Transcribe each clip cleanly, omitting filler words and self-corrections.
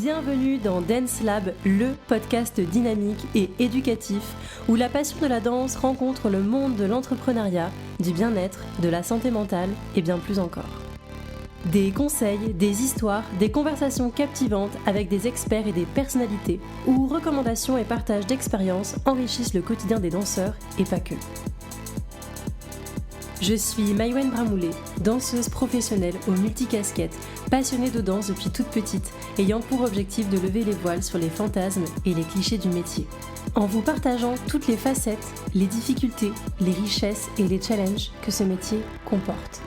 Bienvenue dans Dance Lab, le podcast dynamique et éducatif où la passion de la danse rencontre le monde de l'entrepreneuriat, du bien-être, de la santé mentale et bien plus encore. Des conseils, des histoires, des conversations captivantes avec des experts et des personnalités où recommandations et partage d'expériences enrichissent le quotidien des danseurs et pas que. Je suis Maïwenn Bramoulet, danseuse professionnelle aux multicasquettes, passionnée de danse depuis toute petite, ayant pour objectif de lever les voiles sur les fantasmes et les clichés du métier. En vous partageant toutes les facettes, les difficultés, les richesses et les challenges que ce métier comporte.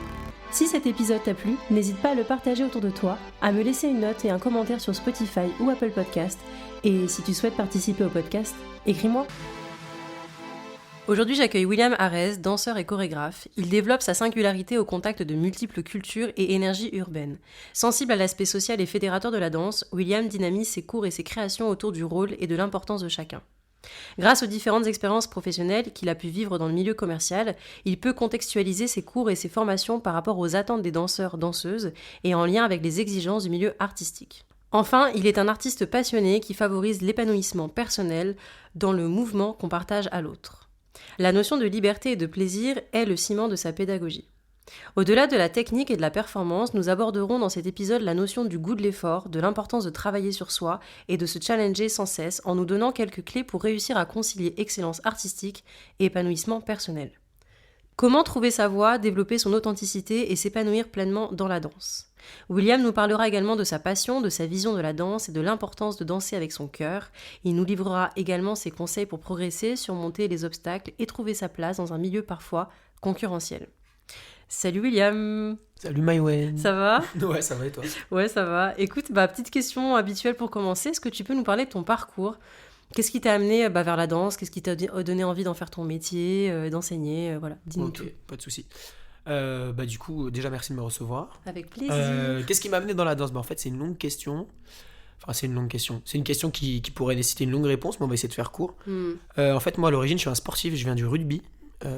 Si cet épisode t'a plu, n'hésite pas à le partager autour de toi, à me laisser une note et un commentaire sur Spotify ou Apple Podcast. Et si tu souhaites participer au podcast, écris-moi. Aujourd'hui, j'accueille William Arez, danseur et chorégraphe. Il développe sa singularité au contact de multiples cultures et énergies urbaines. Sensible à l'aspect social et fédérateur de la danse, William dynamise ses cours et ses créations autour du rôle et de l'importance de chacun. Grâce aux différentes expériences professionnelles qu'il a pu vivre dans le milieu commercial, il peut contextualiser ses cours et ses formations par rapport aux attentes des danseurs-danseuses et en lien avec les exigences du milieu artistique. Enfin, il est un artiste passionné qui favorise l'épanouissement personnel dans le mouvement qu'on partage à l'autre. La notion de liberté et de plaisir est le ciment de sa pédagogie. Au-delà de la technique et de la performance, nous aborderons dans cet épisode la notion du goût de l'effort, de l'importance de travailler sur soi et de se challenger sans cesse en nous donnant quelques clés pour réussir à concilier excellence artistique et épanouissement personnel. Comment trouver sa voie, développer son authenticité et s'épanouir pleinement dans la danse ? William nous parlera également de sa passion, de sa vision de la danse et de l'importance de danser avec son cœur. Il nous livrera également ses conseils pour progresser, surmonter les obstacles et trouver sa place dans un milieu parfois concurrentiel. Salut William. Salut Maïwenn. Ça va ? Ouais, ça va et toi ? Ouais, ça va. Écoute, petite question habituelle pour commencer. Est-ce que tu peux nous parler de ton parcours ? Qu'est-ce qui t'a amené vers la danse ? Qu'est-ce qui t'a donné envie d'en faire ton métier, d'enseigner ? Voilà, dis-nous tout. Ok, pas de souci. Du coup, déjà merci de me recevoir. Avec plaisir. Qu'est-ce qui m'a amené dans la danse ? En fait, c'est une longue question. Enfin, c'est une longue question. C'est une question qui pourrait nécessiter une longue réponse, mais on va essayer de faire court. En fait, moi, à l'origine, je suis un sportif. Je viens du rugby,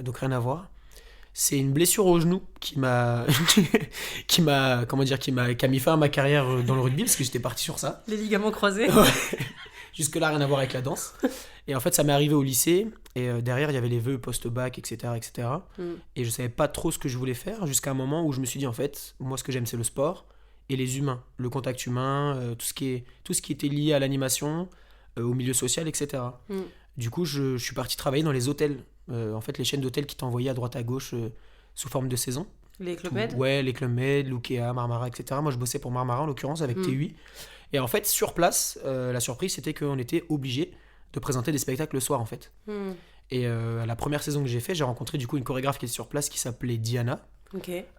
donc rien à voir. C'est une blessure au genou qui m'a mis fin à ma carrière dans le rugby, parce que j'étais parti sur ça. Les ligaments croisés. Ouais. Jusque-là, rien à voir avec la danse. Et en fait, ça m'est arrivé au lycée. Et derrière, il y avait les vœux post-bac, etc. etc. Et je savais pas trop ce que je voulais faire, jusqu'à un moment où je me suis dit, en fait, moi, ce que j'aime, c'est le sport et les humains. Le contact humain, tout ce qui était lié à l'animation, au milieu social, etc. Du coup, je suis parti travailler dans les hôtels. En fait, les chaînes d'hôtels qui t'envoyaient à droite à gauche sous forme de saison. Les Club Med ? Ouais, les Club Med, Lukea, Marmara, etc. Moi, je bossais pour Marmara, en l'occurrence, avec TUI. Et en fait, sur place, la surprise, c'était qu'on était obligé de présenter des spectacles le soir, en fait. Et la première saison que j'ai fait, j'ai rencontré du coup une chorégraphe qui était sur place qui s'appelait Diana,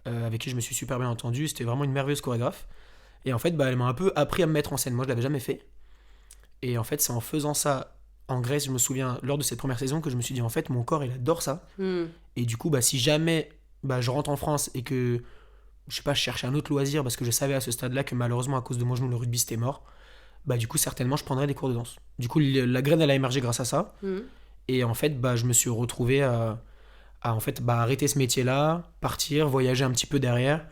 avec qui je me suis super bien entendu. C'était vraiment une merveilleuse chorégraphe. Et en fait, elle m'a un peu appris à me mettre en scène. Moi, je l'avais jamais fait. Et en fait, c'est en faisant ça en Grèce, je me souviens, lors de cette première saison, que je me suis dit, en fait, mon corps, il adore ça. Et du coup, si jamais je rentre en France et que, je sais pas, je cherchais un autre loisir, parce que je savais à ce stade-là que malheureusement, à cause de mon genou, le rugby, c'était mort, du coup, certainement, je prendrais des cours de danse. Du coup, la graine, elle a émergé grâce à ça. Et en fait, je me suis retrouvé à arrêter ce métier-là, partir, voyager un petit peu derrière,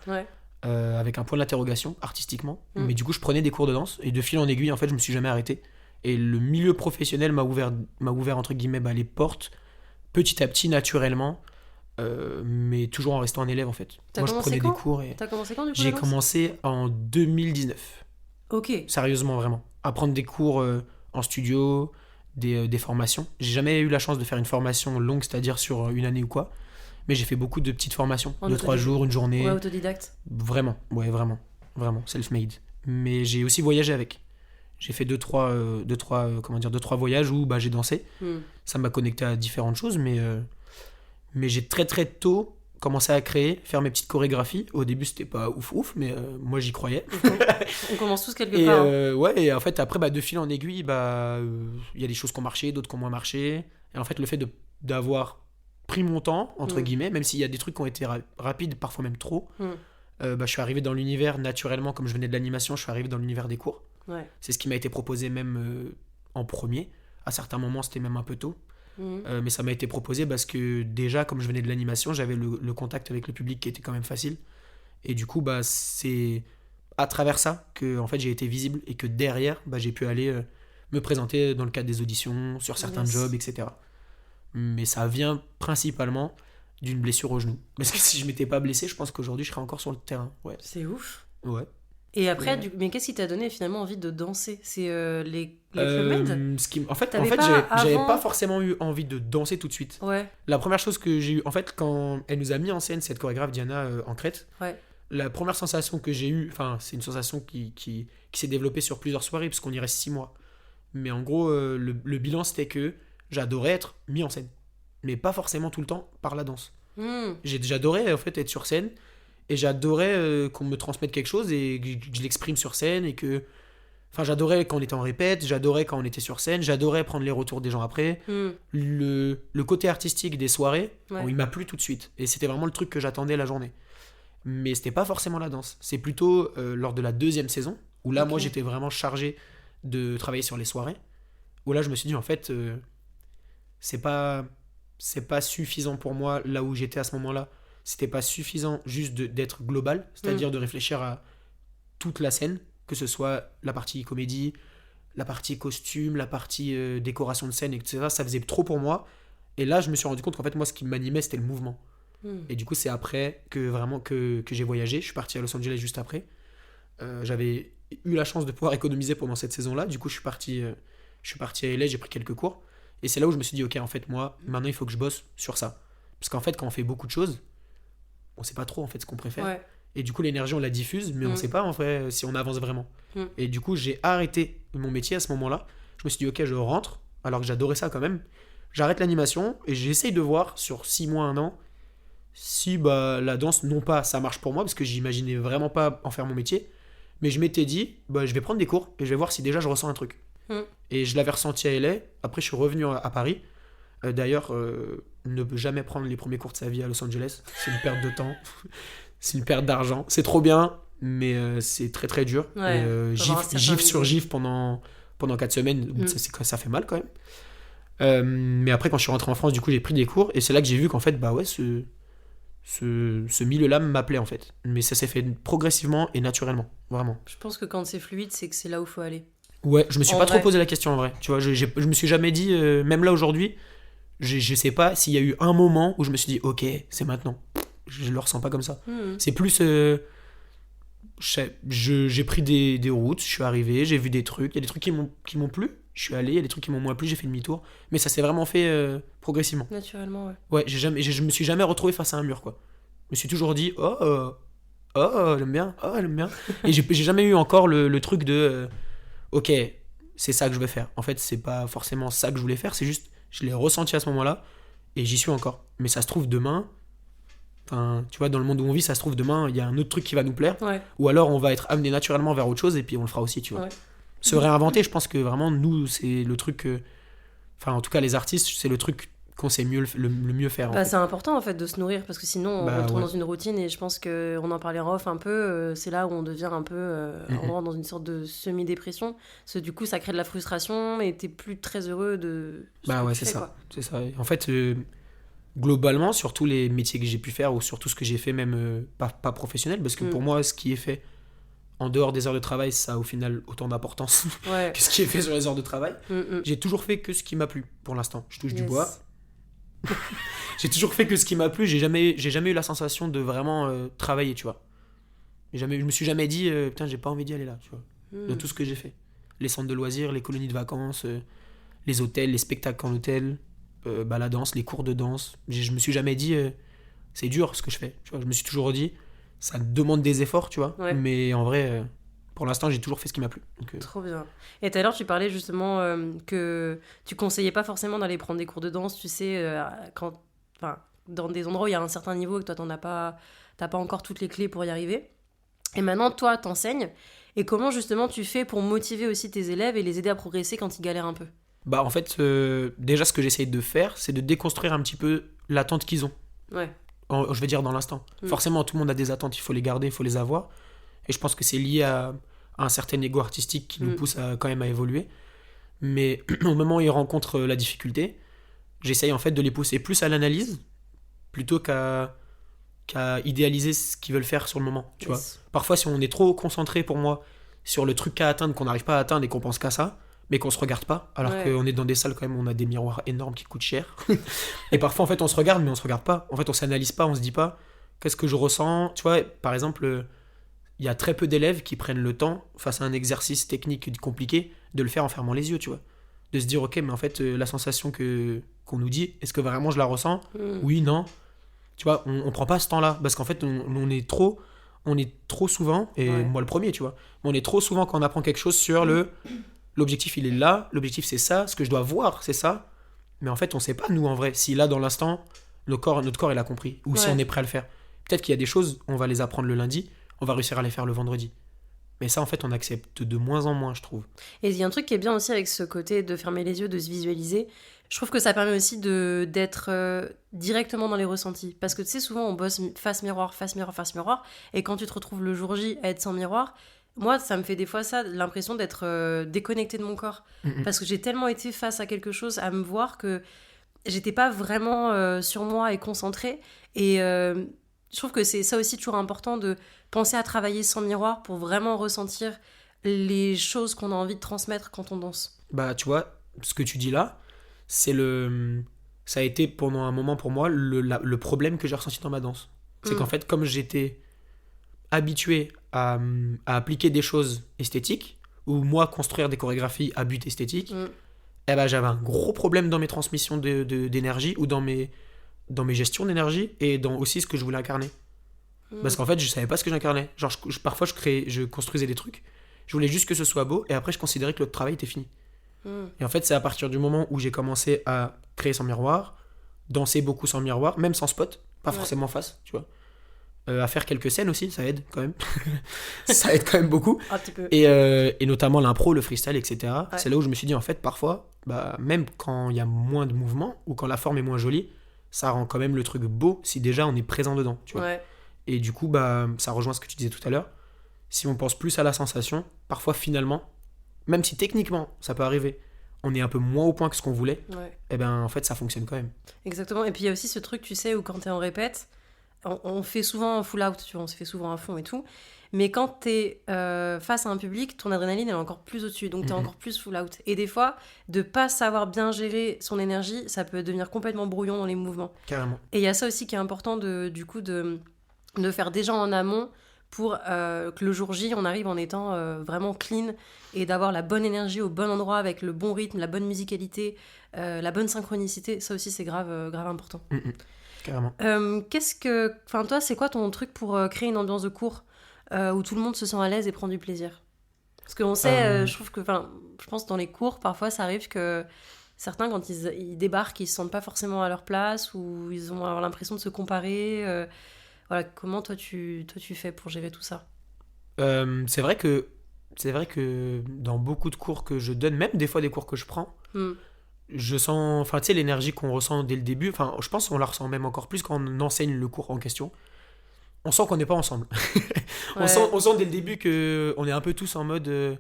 avec un point d'interrogation, artistiquement. Mais du coup, je prenais des cours de danse, et de fil en aiguille, en fait, je me suis jamais arrêté. Et le milieu professionnel m'a ouvert entre guillemets, les portes, petit à petit, naturellement, mais toujours en restant un élève, en fait. Moi, je prenais des cours. T'as commencé quand, du coup, J'ai commencé en 2019. Ok. Sérieusement, vraiment. À prendre des cours en studio, des formations. J'ai jamais eu la chance de faire une formation longue, c'est-à-dire sur une année ou quoi. Mais j'ai fait beaucoup de petites formations. 2-3 jours, une journée. Ouais, autodidacte. Vraiment, ouais, vraiment. Vraiment, self-made. Mais j'ai aussi voyagé avec. J'ai fait 2-3 voyages où j'ai dansé. Ça m'a connecté à différentes choses, mais j'ai très très tôt commencé à créer, faire mes petites chorégraphies. Au début, c'était pas ouf, mais moi j'y croyais. On commence tous quelque part. Ouais, et en fait, après, de fil en aiguille, y a des choses qui ont marché, d'autres qui ont moins marché. Et en fait, le fait d'avoir pris mon temps, entre guillemets, même s'il y a des trucs qui ont été rapides, parfois même trop, je suis arrivé dans l'univers naturellement, comme je venais de l'animation, je suis arrivé dans l'univers des cours. Ouais. C'est ce qui m'a été proposé même en premier. À certains moments, c'était même un peu tôt. Mais ça m'a été proposé parce que déjà, comme je venais de l'animation, j'avais le contact avec le public qui était quand même facile. Et du coup, c'est à travers ça que en fait j'ai été visible et que derrière j'ai pu aller me présenter dans le cadre des auditions, sur certains jobs, etc. Mais ça vient principalement d'une blessure au genou. Parce que si je m'étais pas blessé, je pense qu'aujourd'hui je serais encore sur le terrain. Ouais. C'est ouf. Ouais. Et après, mais qu'est-ce qui t'a donné finalement envie de danser ? C'est les Club Med ? En fait, j'avais pas forcément eu envie de danser tout de suite. Ouais. La première chose que j'ai eu, en fait, quand elle nous a mis en scène, cette chorégraphe Diana en Crète, la première sensation que j'ai eue, enfin, c'est une sensation qui s'est développée sur plusieurs soirées, parce qu'on y reste 6 mois. Mais en gros, le bilan, c'était que j'adorais être mis en scène. Mais pas forcément tout le temps par la danse. J'adorais en fait être sur scène. Et j'adorais qu'on me transmette quelque chose et que je l'exprime sur scène et que... Enfin, j'adorais quand on était en répète, j'adorais quand on était sur scène, j'adorais prendre les retours des gens après. Le côté artistique des soirées, il m'a plu tout de suite. Et c'était vraiment le truc que j'attendais la journée. Mais c'était pas forcément la danse. C'est plutôt lors de la 2e saison, où là, moi, j'étais vraiment chargé de travailler sur les soirées. Où là, je me suis dit, en fait, c'est pas suffisant pour moi, là où j'étais à ce moment-là. C'était pas suffisant juste d'être global, c'est-à-dire de réfléchir à toute la scène, que ce soit la partie comédie, la partie costume, la partie décoration de scène, etc. Ça faisait trop pour moi. Et là, je me suis rendu compte qu'en fait, moi, ce qui m'animait, c'était le mouvement. Et du coup, c'est après que j'ai voyagé. Je suis parti à Los Angeles juste après. J'avais eu la chance de pouvoir économiser pendant cette saison-là. Du coup, je suis parti à LA, j'ai pris quelques cours. Et c'est là où je me suis dit, ok, en fait, moi, maintenant, il faut que je bosse sur ça. Parce qu'en fait, quand on fait beaucoup de choses, on sait pas trop en fait ce qu'on préfère. Et du coup, l'énergie, on la diffuse, mais on sait pas en fait si on avance vraiment. Et du coup, j'ai arrêté mon métier à ce moment-là. Je me suis dit, ok, je rentre, alors que j'adorais ça quand même. J'arrête l'animation et j'essaye de voir sur 6 mois, 1 an, si la danse, non pas ça marche pour moi, parce que j'imaginais vraiment pas en faire mon métier, mais je m'étais dit, je vais prendre des cours et je vais voir si déjà je ressens un truc. Et je l'avais ressenti à LA. Après, je suis revenu à Paris. D'ailleurs, ne jamais prendre les premiers cours de sa vie à Los Angeles, c'est une perte de temps, c'est une perte d'argent, c'est trop bien, mais c'est très très dur. Gifle sur gifle pendant 4 semaines, ça fait mal quand même. Mais après, quand je suis rentré en France, du coup, j'ai pris des cours et c'est là que j'ai vu qu'en fait, ce milieu-là m'appelait en fait. Mais ça s'est fait progressivement et naturellement, vraiment. Je pense que quand c'est fluide, c'est que c'est là où il faut aller. Ouais, je me suis pas trop posé la question en vrai. Tu vois, je me suis jamais dit, même là aujourd'hui, je sais pas s'il y a eu un moment où je me suis dit, ok, c'est maintenant. Je le ressens pas comme ça. C'est plus. J'ai pris des routes, je suis arrivé, j'ai vu des trucs. Il y a des trucs qui m'ont plu, je suis allé. Il y a des trucs qui m'ont moins plu, j'ai fait demi-tour. Mais ça s'est vraiment fait progressivement. Naturellement, ouais. Ouais, je me suis jamais retrouvé face à un mur, quoi. Je me suis toujours dit, oh, j'aime bien, j'aime bien. Et j'ai jamais eu encore le truc de. Ok, c'est ça que je vais faire. En fait, c'est pas forcément ça que je voulais faire, c'est juste, je l'ai ressenti à ce moment-là, et j'y suis encore. Mais ça se trouve demain, enfin, tu vois, dans le monde où on vit, ça se trouve demain, il y a un autre truc qui va nous plaire, ou alors on va être amené naturellement vers autre chose, et puis on le fera aussi, tu vois. Se réinventer, je pense que vraiment, nous, c'est le truc que... Enfin, en tout cas, les artistes, c'est le truc qu'on sait le mieux faire. C'est important en fait de se nourrir parce que sinon on retourne dans une routine et je pense qu'on en parlait en off un peu, c'est là où on devient un peu on rentre dans une sorte de semi-dépression parce que du coup ça crée de la frustration et t'es plus très heureux de c'est ça. En fait globalement sur tous les métiers que j'ai pu faire ou sur tout ce que j'ai fait même pas professionnel parce que pour moi ce qui est fait en dehors des heures de travail ça a au final autant d'importance que ce qui est fait sur les heures de travail. J'ai toujours fait que ce qui m'a plu pour l'instant, je touche du bois. J'ai toujours fait que ce qui m'a plu, j'ai jamais eu la sensation de vraiment travailler, tu vois. Je me suis jamais dit putain, j'ai pas envie d'y aller là, tu vois. De tout ce que j'ai fait. Les centres de loisirs, les colonies de vacances, les hôtels, les spectacles en hôtel, la danse, les cours de danse. Je me suis jamais dit c'est dur ce que je fais, tu vois. Je me suis toujours dit ça demande des efforts, tu vois. Mais en vrai pour l'instant, j'ai toujours fait ce qui m'a plu. Donc, Trop bien. Et tout à l'heure, tu parlais justement que tu conseillais pas forcément d'aller prendre des cours de danse, tu sais, dans des endroits où il y a un certain niveau et que toi, t'as pas encore toutes les clés pour y arriver. Et maintenant, toi, t'enseignes. Et comment, justement, tu fais pour motiver aussi tes élèves et les aider à progresser quand ils galèrent un peu ? En fait, déjà, ce que j'essaye de faire, c'est de déconstruire un petit peu l'attente qu'ils ont. Je vais dire dans l'instant. Forcément, tout le monde a des attentes, il faut les garder, il faut les avoir. Et je pense que c'est lié à un certain ego artistique qui nous pousse quand même à évoluer. Mais au moment où ils rencontrent la difficulté, j'essaye en fait de les pousser plus à l'analyse plutôt qu'à qu'à idéaliser ce qu'ils veulent faire sur le moment, tu vois. Parfois, si on est trop concentré, pour moi, sur le truc qu'à atteindre, qu'on n'arrive pas à atteindre et qu'on pense qu'à ça, mais qu'on se regarde pas, alors qu'on est dans des salles quand même où on a des miroirs énormes qui coûtent cher. Et parfois, en fait, on se regarde, mais on se regarde pas. En fait, on s'analyse pas, on se dit pas qu'est-ce que je ressens. Tu vois, par exemple, il y a très peu d'élèves qui prennent le temps, face à un exercice technique compliqué, de le faire en fermant les yeux, tu vois. De se dire, ok, mais en fait, la sensation qu'on nous dit, est-ce que vraiment je la ressens ? Oui, non. Tu vois, on prend pas ce temps-là, parce qu'en fait, on est trop souvent, et moi le premier, tu vois, on est trop souvent quand on apprend quelque chose sur l'objectif, il est là, l'objectif c'est ça, ce que je dois voir, c'est ça, mais en fait, on sait pas, nous, en vrai, si là, dans l'instant, notre corps, il a compris, ou si on est prêt à le faire. Peut-être qu'il y a des choses, on va les apprendre le lundi, on va réussir à les faire le vendredi. Mais ça, en fait, on accepte de moins en moins, je trouve. Et il y a un truc qui est bien aussi avec ce côté de fermer les yeux, de se visualiser. Je trouve que ça permet aussi d'être directement dans les ressentis. Parce que tu sais, souvent, on bosse face miroir. Et quand tu te retrouves le jour J à être sans miroir, moi, ça me fait des fois ça, l'impression d'être déconnectée de mon corps. Parce que j'ai tellement été face à quelque chose, à me voir, que j'étais pas vraiment sur moi et concentrée. Et je trouve que c'est ça aussi toujours important de penser à travailler sans miroir pour vraiment ressentir les choses qu'on a envie de transmettre quand on danse. Bah, tu vois, ce que tu dis là, ça a été pendant un moment pour moi le problème que j'ai ressenti dans ma danse. C'est qu'en fait, comme j'étais habitué à appliquer des choses esthétiques, ou moi construire des chorégraphies à but esthétique, eh ben, j'avais un gros problème dans mes transmissions d'énergie, ou dans mes gestions d'énergie, et dans aussi ce que je voulais incarner. Parce qu'en fait, je savais pas ce que j'incarnais. Genre, parfois, je construisais des trucs, je voulais juste que ce soit beau, et après, je considérais que le travail était fini. Et en fait, c'est à partir du moment où j'ai commencé à créer sans miroir, danser beaucoup sans miroir, même sans spot, pas forcément face, tu vois. À faire quelques scènes aussi, ça aide quand même. Ça aide quand même beaucoup. Un petit peu. Et notamment l'impro, le freestyle, etc. C'est là où je me suis dit, en fait, parfois, bah, même quand il y a moins de mouvement, ou quand la forme est moins jolie, ça rend quand même le truc beau si déjà on est présent dedans, tu vois. Et du coup, bah, ça rejoint ce que tu disais tout à l'heure. Si on pense plus à la sensation, parfois finalement, même si techniquement ça peut arriver, on est un peu moins au point que ce qu'on voulait, et ben en fait ça fonctionne quand même. Exactement. Et puis il y a aussi ce truc, tu sais, où quand t'es en répète, on fait souvent un full out, tu vois, on se fait souvent un fond et tout. Mais quand t'es face à un public, ton adrénaline elle est encore plus au-dessus, donc t'es encore plus full out. Et des fois, de pas savoir bien gérer son énergie, ça peut devenir complètement brouillon dans les mouvements. Carrément. Et il y a ça aussi qui est important de faire déjà en amont pour que le jour J, on arrive en étant vraiment clean et d'avoir la bonne énergie au bon endroit avec le bon rythme, la bonne musicalité, la bonne synchronicité. Ça aussi, c'est grave important. Carrément. Toi, c'est quoi ton truc pour créer une ambiance de cours où tout le monde se sent à l'aise et prend du plaisir ? Parce qu'on sait, je trouve que, je pense que dans les cours, parfois, ça arrive que certains, quand ils débarquent, ils se sentent pas forcément à leur place ou ils vont avoir l'impression de se comparer. Voilà, comment toi tu fais pour gérer tout ça ? C'est vrai que dans beaucoup de cours que je donne, même des fois des cours que je prends, je sens, enfin tu sais, l'énergie qu'on ressent dès le début, enfin je pense qu'on la ressent même encore plus quand on enseigne le cours en question. On sent qu'on n'est pas ensemble. on sent dès le début qu'on est un peu tous en mode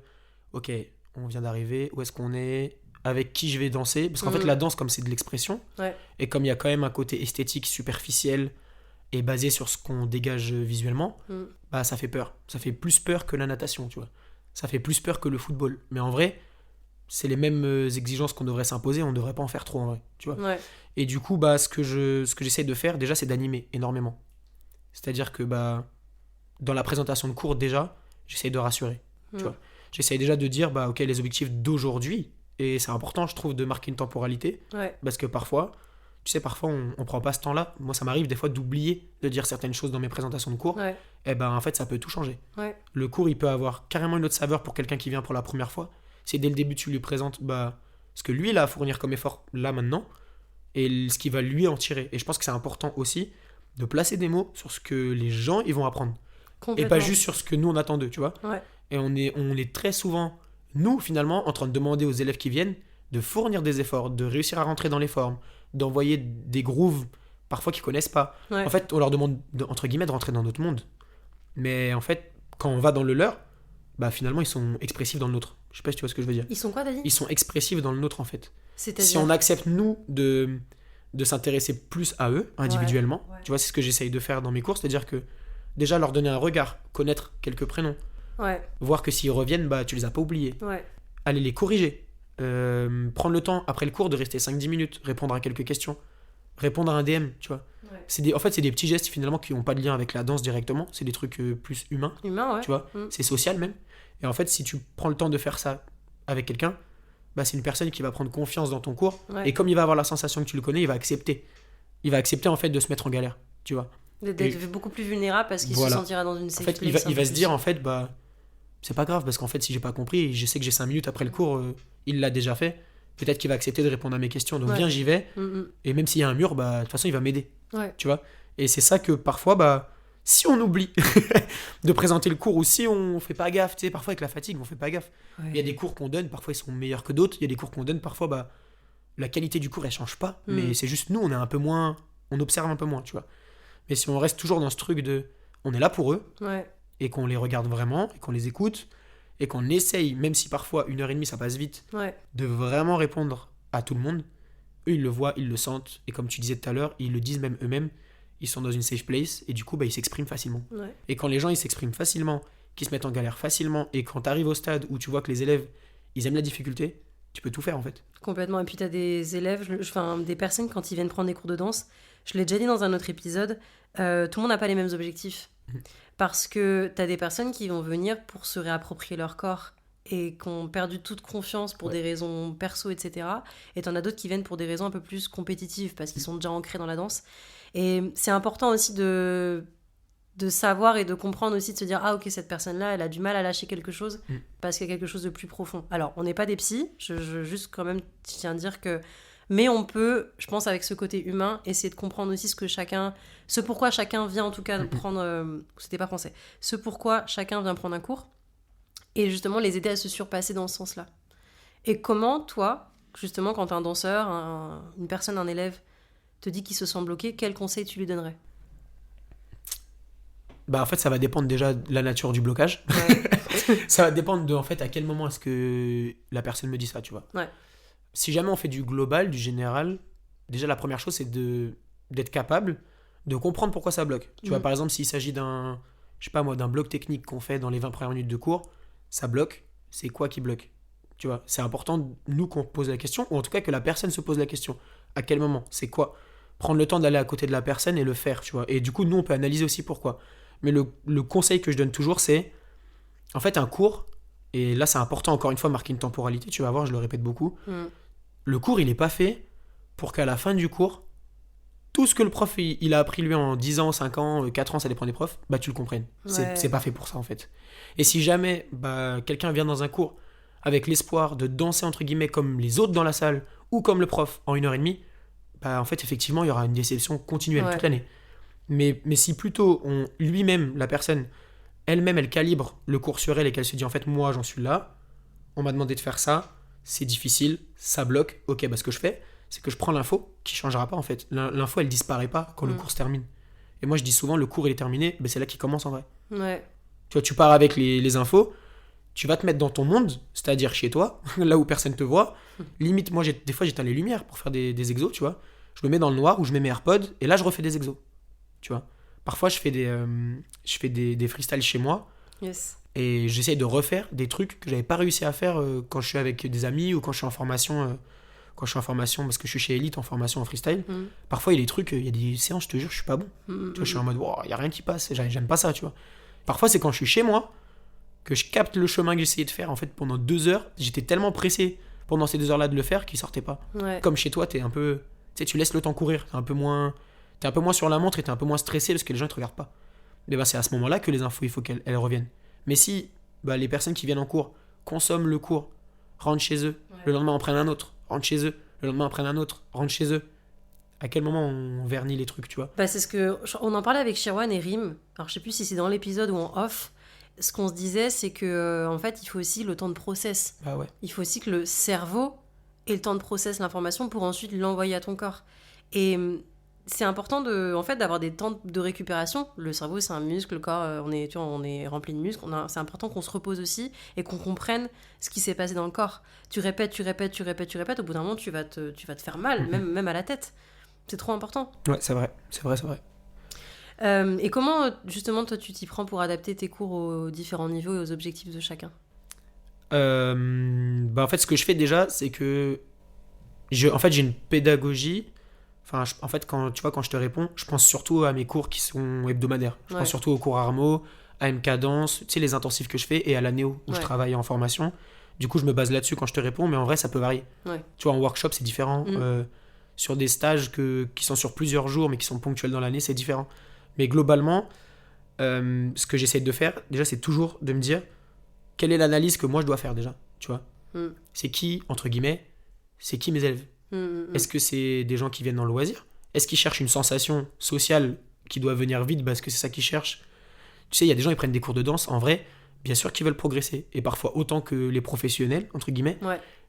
ok, on vient d'arriver, où est-ce qu'on est, avec qui je vais danser, parce qu'en fait la danse, comme c'est de l'expression, et comme il y a quand même un côté esthétique superficiel et basé sur ce qu'on dégage visuellement, bah ça fait peur. Ça fait plus peur que la natation, tu vois. Ça fait plus peur que le football. Mais en vrai, c'est les mêmes exigences qu'on devrait s'imposer, on ne devrait pas en faire trop en vrai, tu vois. Et du coup, bah, ce que j'essaie de faire déjà, c'est d'animer énormément. C'est-à-dire que bah, dans la présentation de cours, déjà, j'essaie de rassurer, tu vois. J'essaie déjà de dire, bah, ok, les objectifs d'aujourd'hui, et c'est important, je trouve, de marquer une temporalité, parce que parfois, tu sais, parfois on prend pas ce temps-là. Moi, ça m'arrive des fois d'oublier de dire certaines choses dans mes présentations de cours. Et ben en fait, ça peut tout changer. Le cours, il peut avoir carrément une autre saveur pour quelqu'un qui vient pour la première fois. Si dès le début tu lui présentes bah, ce que lui il a à fournir comme effort là maintenant, et ce qu'il va lui en tirer. Et je pense que c'est important aussi de placer des mots sur ce que les gens ils vont apprendre. Et pas juste sur ce que nous on attend d'eux, tu vois. Et on est très souvent, nous finalement, en train de demander aux élèves qui viennent de fournir des efforts, de réussir à rentrer dans les formes, d'envoyer des grooves parfois qu'ils connaissent pas. En fait, on leur demande entre guillemets de rentrer dans notre monde. Mais en fait, quand on va dans le leur, bah finalement ils sont expressifs dans le nôtre. Je sais pas si tu vois ce que je veux dire. Ils sont quoi, David ? Ils sont expressifs dans le nôtre en fait. C'est-à-dire ? Si on accepte nous de de s'intéresser plus à eux, individuellement. Ouais. Tu vois, c'est ce que j'essaye de faire dans mes cours, c'est-à-dire que déjà leur donner un regard, connaître quelques prénoms, voir que s'ils reviennent, bah tu les as pas oubliés. Aller les corriger. Prendre le temps, après le cours, de rester 5-10 minutes, répondre à quelques questions, répondre à un DM, tu vois. En fait, c'est des petits gestes, finalement, qui n'ont pas de lien avec la danse directement. C'est des trucs plus humains, tu vois. C'est social, même. Et en fait, si tu prends le temps de faire ça avec quelqu'un, bah, c'est une personne qui va prendre confiance dans ton cours. Et comme il va avoir la sensation que tu le connais, il va accepter. Il va accepter, en fait, de se mettre en galère, tu vois. D'être beaucoup plus vulnérable parce qu'il se sentira dans une safe place. En fait, il va se dire, en fait, bah, c'est pas grave, parce qu'en fait, si j'ai pas compris, je sais que j'ai 5 minutes après le cours, il l'a déjà fait. Peut-être qu'il va accepter de répondre à mes questions. Donc, viens, j'y vais. Et même s'il y a un mur, bah, de toute façon, il va m'aider. Tu vois. Et c'est ça que parfois, bah, si on oublie de présenter le cours ou si on fait pas gaffe, tu sais, parfois avec la fatigue, on fait pas gaffe. Il y a des cours qu'on donne, parfois ils sont meilleurs que d'autres. Il y a des cours qu'on donne, parfois, bah, la qualité du cours, elle change pas. Mais c'est juste nous, on est un peu moins, on observe un peu moins, tu vois. Mais si on reste toujours dans ce truc de, on est là pour eux, et qu'on les regarde vraiment, et qu'on les écoute, et qu'on essaye, même si parfois 1h30 ça passe vite, de vraiment répondre à tout le monde. Eux, ils le voient, ils le sentent, et comme tu disais tout à l'heure, ils le disent même eux-mêmes, ils sont dans une safe place, et du coup, bah, ils s'expriment facilement. Et quand les gens, ils s'expriment facilement, qu'ils se mettent en galère facilement, et quand tu arrives au stade où tu vois que les élèves, ils aiment la difficulté, tu peux tout faire, en fait. Complètement. Et puis, tu as des élèves, des personnes, quand ils viennent prendre des cours de danse, je l'ai déjà dit dans un autre épisode, tout le monde n'a pas les mêmes objectifs. Parce que tu as des personnes qui vont venir pour se réapproprier leur corps et qui ont perdu toute confiance pour des raisons perso, etc. Et tu en as d'autres qui viennent pour des raisons un peu plus compétitives parce qu'ils sont déjà ancrés dans la danse. Et c'est important aussi de savoir et de comprendre aussi, de se dire, ah ok, cette personne-là, elle a du mal à lâcher quelque chose parce qu'il y a quelque chose de plus profond. Alors, on n'est pas des psys, je juste quand même tiens à dire que... Mais on peut, je pense, avec ce côté humain, essayer de comprendre aussi ce pourquoi chacun vient en tout cas prendre... c'était pas français. Ce pourquoi chacun vient prendre un cours et justement les aider à se surpasser dans ce sens-là. Et comment, toi, justement, quand un danseur, une personne, un élève, te dit qu'il se sent bloqué, quel conseil tu lui donnerais ? Bah, en fait, ça va dépendre déjà de la nature du blocage. Ça va dépendre de, en fait, à quel moment est-ce que la personne me dit ça, tu vois. Si jamais on fait du global, du général, déjà la première chose, c'est d'être capable de comprendre pourquoi ça bloque. Tu vois, par exemple, s'il s'agit d'un bloc technique qu'on fait dans les 20 premières minutes de cours, ça bloque, c'est quoi qui bloque ? Tu vois, c'est important, nous, qu'on pose la question, ou en tout cas que la personne se pose la question. À quel moment ? C'est quoi ? Prendre le temps d'aller à côté de la personne et le faire, tu vois. Et du coup, nous, on peut analyser aussi pourquoi. Mais le conseil que je donne toujours, c'est, en fait, un cours, et là, c'est important, encore une fois, marquer une temporalité, tu vas voir, je le répète beaucoup. Le cours, il n'est pas fait pour qu'à la fin du cours, tout ce que le prof il a appris lui en 10 ans, 5 ans, 4 ans, ça dépend des profs, bah tu le comprennes. C'est pas fait pour ça, en fait. Et si jamais bah, quelqu'un vient dans un cours avec l'espoir de danser, entre guillemets, comme les autres dans la salle, ou comme le prof en 1h30, bah en fait, effectivement, il y aura une déception continuelle toute l'année. Mais si plutôt, lui-même, la personne, elle-même, elle calibre le cours sur elle et qu'elle se dit, en fait, moi, j'en suis là, on m'a demandé de faire ça, c'est difficile, ça bloque, ok, bah ce que je fais, c'est que je prends l'info qui changera pas en fait. L'info, elle disparaît pas quand le cours se termine. Et moi, je dis souvent, le cours, il est terminé, bah, c'est là qu'il commence en vrai. Tu vois, tu pars avec les infos, tu vas te mettre dans ton monde, c'est-à-dire chez toi, là où personne te voit. Limite, moi, des fois, j'éteins les lumières pour faire des exos, tu vois. Je me mets dans le noir où je mets mes AirPods et là, je refais des exos, tu vois. Parfois, je fais des freestyles chez moi. Et j'essaye de refaire des trucs que j'avais pas réussi à faire quand je suis avec des amis ou quand je suis en formation. Parce que je suis chez Elite en formation en freestyle. Parfois, il y a des trucs, il y a des séances, je te jure, je suis pas bon. Tu vois, je suis en mode, il y a rien qui passe. J'aime pas ça, tu vois. Parfois, c'est quand je suis chez moi que je capte le chemin que j'essayais de faire. En fait, pendant 2 heures, j'étais tellement pressé pendant ces 2 heures-là de le faire qu'il sortait pas. Comme chez toi, t'es un peu, tu sais, tu laisses le temps courir. T'es un peu moins sur la montre et t'es un peu moins stressé parce que les gens ils te regardent pas. Mais bah, c'est à ce moment-là que les infos, il faut qu'elles reviennent. Mais si bah, les personnes qui viennent en cours consomment le cours, rentrent chez eux, le lendemain en prennent un autre, rentrent chez eux, le lendemain en prennent un autre, rentrent chez eux, à quel moment on vernit les trucs, tu vois ? Bah, c'est ce que on en parlait avec Shirwan et Rim. Alors je sais plus si c'est dans l'épisode ou en off. Ce qu'on se disait, c'est que en fait, il faut aussi le temps de process. Il faut aussi que le cerveau ait le temps de process l'information pour ensuite l'envoyer à ton corps. Et c'est important d'avoir des temps de récupération. Le cerveau, c'est un muscle, le corps, on est rempli de muscles. C'est important qu'on se repose aussi et qu'on comprenne ce qui s'est passé dans le corps. Tu répètes, au bout d'un moment, tu vas te faire mal, même à la tête. C'est trop important. Ouais, c'est vrai. Et comment, justement, toi, tu t'y prends pour adapter tes cours aux différents niveaux et aux objectifs de chacun? En fait, ce que je fais déjà, c'est que en fait, j'ai une pédagogie. Enfin, en fait, quand je te réponds, je pense surtout à mes cours qui sont hebdomadaires. Je pense surtout aux cours Armo, à M-Cadence, tu sais, les intensifs que je fais, et à la Néo, où je travaille en formation. Du coup, je me base là-dessus quand je te réponds, mais en vrai, ça peut varier. Tu vois, en workshop, c'est différent. Sur des stages qui sont sur plusieurs jours, mais qui sont ponctuels dans l'année, c'est différent. Mais globalement, ce que j'essaie de faire, déjà, c'est toujours de me dire quelle est l'analyse que moi, je dois faire déjà. Tu vois, c'est qui, entre guillemets, c'est qui mes élèves? Est-ce que c'est des gens qui viennent dans le loisir? Est-ce qu'ils cherchent une sensation sociale qui doit venir vite parce que c'est ça qu'ils cherchent? Tu sais, il y a des gens qui prennent des cours de danse, en vrai, bien sûr qu'ils veulent progresser, et parfois autant que les professionnels, entre guillemets,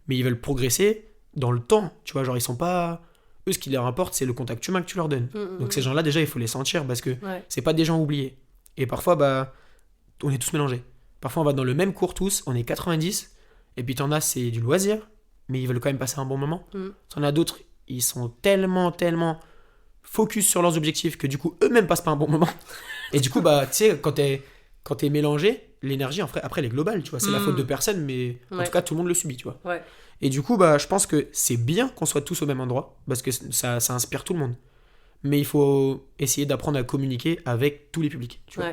mais ils veulent progresser dans le temps, tu vois, genre ils sont pas... Eux, ce qui leur importe, c'est le contact humain que tu leur donnes. Donc ces gens-là, déjà, il faut les sentir, parce que c'est pas des gens oubliés. Et parfois, on est tous mélangés. Parfois, on va dans le même cours tous, on est 90, et puis t'en as, c'est du loisir, mais ils veulent quand même passer un bon moment. T'en as d'autres, ils sont tellement focus sur leurs objectifs que du coup, eux-mêmes passent pas un bon moment. Et du coup, tu sais, quand t'es mélangé, l'énergie, après, elle est globale, tu vois. C'est la faute de personne, mais en tout cas, tout le monde le subit, tu vois. Et du coup, je pense que c'est bien qu'on soit tous au même endroit, parce que ça inspire tout le monde. Mais il faut essayer d'apprendre à communiquer avec tous les publics, tu vois.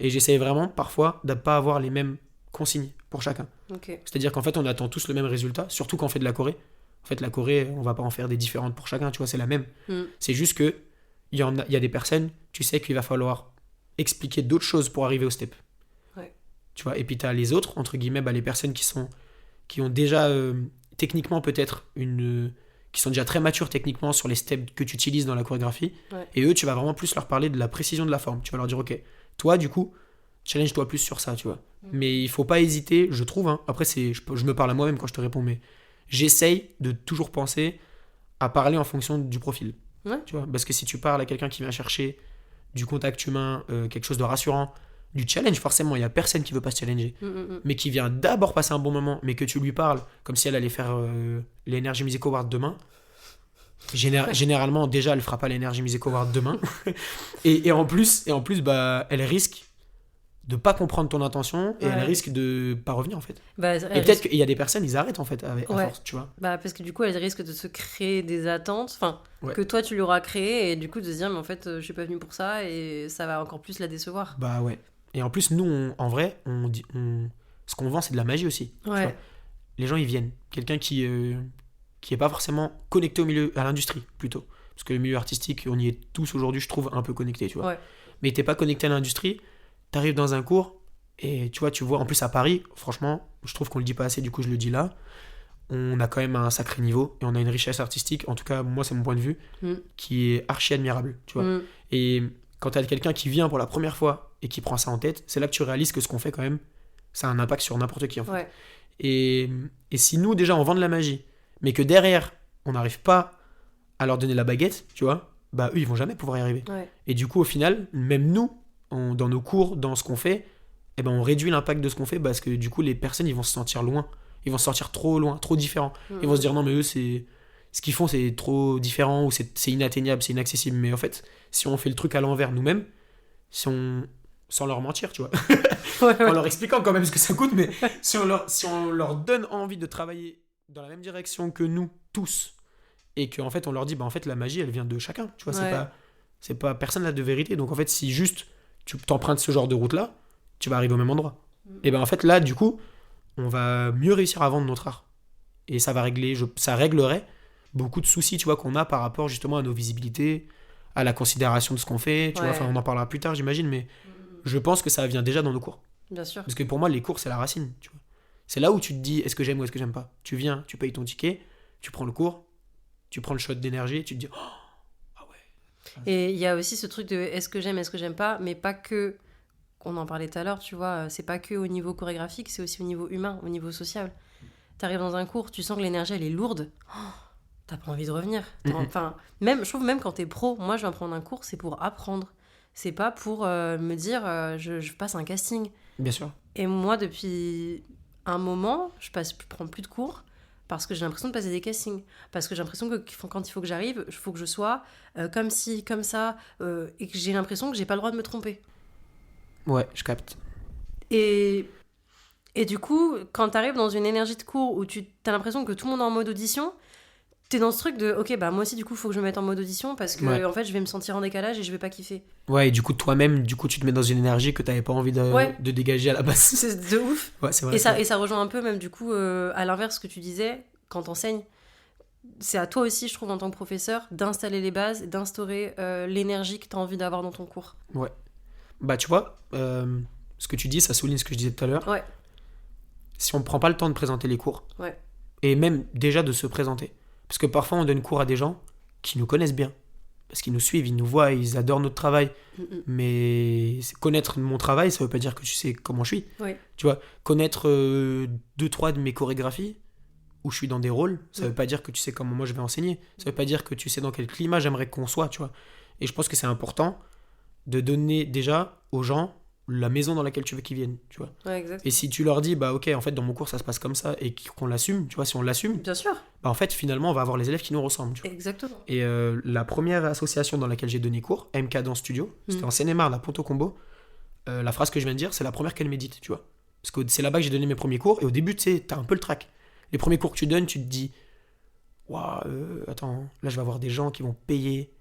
Et j'essaye vraiment, parfois, de ne pas avoir les mêmes consignes pour chacun. C'est-à-dire qu'en fait, on attend tous le même résultat, surtout quand on fait de la choré. En fait, la choré, on va pas en faire des différentes pour chacun, tu vois, c'est la même. C'est juste que il y a des personnes, tu sais qu'il va falloir expliquer d'autres choses pour arriver au step. Tu vois, et puis tu as les autres, entre guillemets, les personnes qui ont déjà techniquement peut-être qui sont déjà très matures techniquement sur les steps que tu utilises dans la chorégraphie. Et eux, tu vas vraiment plus leur parler de la précision de la forme. Tu vas leur dire, ok, toi, du coup, challenge-toi plus sur ça, tu vois. Mais il faut pas hésiter, je trouve, hein. Après, je me parle à moi-même quand je te réponds, mais j'essaye de toujours penser à parler en fonction du profil. Tu vois, parce que si tu parles à quelqu'un qui vient chercher du contact humain, quelque chose de rassurant, du challenge, forcément, il n'y a personne qui veut pas se challenger, mais qui vient d'abord passer un bon moment, mais que tu lui parles comme si elle allait faire l'Energy Music Award demain. Généralement, déjà, elle fera pas l'Energy Music Award demain. et en plus, elle risque de pas comprendre ton intention et elle risque de pas revenir en fait. Et peut-être qu'il y a des personnes, ils arrêtent en fait à force, tu vois. Parce que du coup, elle risque de se créer des attentes, que toi tu lui auras créé et du coup de se dire mais en fait je suis pas venue pour ça et ça va encore plus la décevoir. Et en plus nous, en vrai, ce qu'on vend c'est de la magie aussi. Tu vois. Les gens ils viennent, quelqu'un qui est pas forcément connecté au milieu, à l'industrie plutôt, parce que le milieu artistique, on y est tous aujourd'hui, je trouve un peu connecté, tu vois. Mais t'es pas connecté à l'industrie. T'arrives dans un cours et tu vois en plus à Paris, franchement, je trouve qu'on le dit pas assez, du coup je le dis là, on a quand même un sacré niveau et on a une richesse artistique, en tout cas moi c'est mon point de vue, qui est archi admirable, tu vois. Et quand t'as quelqu'un qui vient pour la première fois et qui prend ça en tête, c'est là que tu réalises que ce qu'on fait quand même, ça a un impact sur n'importe qui en fait. Et si nous déjà on vend de la magie, mais que derrière on n'arrive pas à leur donner la baguette, tu vois, eux ils vont jamais pouvoir y arriver. Et du coup au final, même nous, dans nos cours, dans ce qu'on fait, on réduit l'impact de ce qu'on fait parce que du coup les personnes ils vont se sentir loin, ils vont se sentir trop loin, trop différents. Ils vont se dire non mais eux ce qu'ils font c'est trop différent ou c'est inatteignable, c'est inaccessible. Mais en fait si on fait le truc à l'envers nous-mêmes, sans leur mentir, tu vois, en leur expliquant quand même ce que ça coûte, mais si on leur donne envie de travailler dans la même direction que nous tous et qu'en fait on leur dit en fait la magie elle vient de chacun, tu vois, c'est pas personne n'a de vérité. Donc en fait si juste tu t'empruntes ce genre de route-là, tu vas arriver au même endroit. Et en fait, là, du coup, on va mieux réussir à vendre notre art. Et ça réglerait beaucoup de soucis, tu vois, qu'on a par rapport justement à nos visibilités, à la considération de ce qu'on fait, tu vois. Enfin, on en parlera plus tard, j'imagine, mais je pense que ça vient déjà dans nos cours. Bien sûr. Parce que pour moi, les cours, c'est la racine, tu vois. C'est là où tu te dis, est-ce que j'aime ou est-ce que j'aime pas. Tu viens, tu payes ton ticket, tu prends le cours, tu prends le shot d'énergie, tu te dis, Et il y a aussi ce truc de est-ce que j'aime pas, mais pas que, on en parlait tout à l'heure, tu vois, c'est pas que au niveau chorégraphique, c'est aussi au niveau humain, au niveau social. T'arrives dans un cours, tu sens que l'énergie elle est lourde, t'as pas envie de revenir. Enfin, je trouve même quand t'es pro, moi je viens prendre un cours, c'est pour apprendre. C'est pas pour me dire je passe un casting. Bien sûr. Et moi depuis un moment, je prends plus de cours parce que j'ai l'impression de passer des castings, parce que j'ai l'impression que quand il faut que j'arrive, il faut que je sois comme ci, comme ça, et que j'ai l'impression que j'ai pas le droit de me tromper. Ouais, je capte. Et du coup, quand t'arrives dans une énergie de cours où t'as l'impression que tout le monde est en mode audition, t'es dans ce truc de ok, bah moi aussi du coup faut que je me mette en mode audition parce que en fait je vais me sentir en décalage et je vais pas kiffer. Ouais, et du coup toi-même, tu te mets dans une énergie que t'avais pas envie de dégager à la base. C'est de ouf. Ouais, c'est vrai. Et ça rejoint un peu même du coup à l'inverse ce que tu disais quand t'enseignes. C'est à toi aussi, je trouve, en tant que professeur, d'installer les bases, d'instaurer l'énergie que t'as envie d'avoir dans ton cours. Ouais. Bah tu vois, ce que tu dis, ça souligne ce que je disais tout à l'heure. Ouais. Si on prend pas le temps de présenter les cours, ouais. Et même déjà de se présenter. Parce que parfois, on donne cours à des gens qui nous connaissent bien. Parce qu'ils nous suivent, ils nous voient, ils adorent notre travail. Mais connaître mon travail, ça veut pas dire que tu sais comment je suis. Oui. Tu vois, connaître 2-3 de mes chorégraphies, où je suis dans des rôles, ça veut pas dire que tu sais comment moi je vais enseigner. Ça veut pas dire que tu sais dans quel climat j'aimerais qu'on soit, tu vois. Et je pense que c'est important de donner déjà aux gens la maison dans laquelle tu veux qu'ils viennent, tu vois. Ouais, exact. Et si tu leur dis, bah ok, en fait, dans mon cours, ça se passe comme ça, et qu'on l'assume, tu vois, si on l'assume, bien sûr, bah en fait, finalement, on va avoir les élèves qui nous ressemblent, tu vois. Exactement. Et la première association dans laquelle j'ai donné cours, MK Dance Studio, c'était en Seine-et-Marne, à Ponto-Combo, la phrase que je viens de dire, c'est la première qu'elle médite, tu vois. Parce que c'est là-bas que j'ai donné mes premiers cours, et au début, tu sais, t'as un peu le trac. Les premiers cours que tu donnes, tu te dis, waouh, attends, là, je vais avoir des gens qui vont payer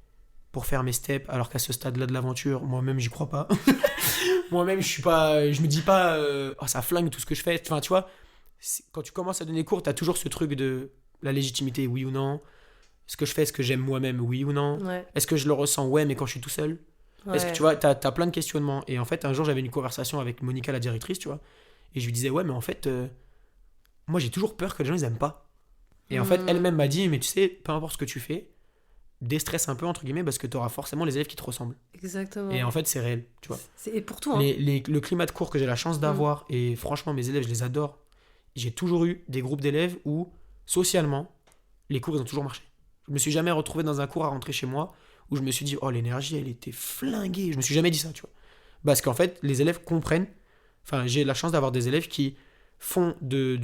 pour faire mes steps, alors qu'à ce stade-là de l'aventure, moi-même, j'y crois pas. Moi-même, je me dis pas, oh, ça flingue tout ce que je fais. Enfin, tu vois, quand tu commences à donner cours, t'as toujours ce truc de la légitimité, oui ou non. Est-ce que je fais ce que j'aime moi-même, oui ou non. Est-ce que je le ressens, ouais, mais quand je suis tout seul. Est-ce que tu vois, t'as plein de questionnements. Et en fait, un jour, j'avais une conversation avec Monica, la directrice, tu vois, et je lui disais, ouais, mais en fait, moi, j'ai toujours peur que les gens, ils aiment pas. Et en fait, elle-même m'a dit, mais tu sais, peu importe ce que tu fais, déstresse un peu entre guillemets parce que tu auras forcément les élèves qui te ressemblent. Exactement. Et en fait c'est réel, tu vois. Et pour tout, hein. Le climat de cours que j'ai la chance d'avoir, et franchement mes élèves je les adore. J'ai toujours eu des groupes d'élèves où socialement les cours ils ont toujours marché. Je me suis jamais retrouvé dans un cours à rentrer chez moi où je me suis dit oh l'énergie elle était flinguée. Je me suis jamais dit ça, tu vois. Parce qu'en fait les élèves comprennent. Enfin j'ai la chance d'avoir des élèves qui font de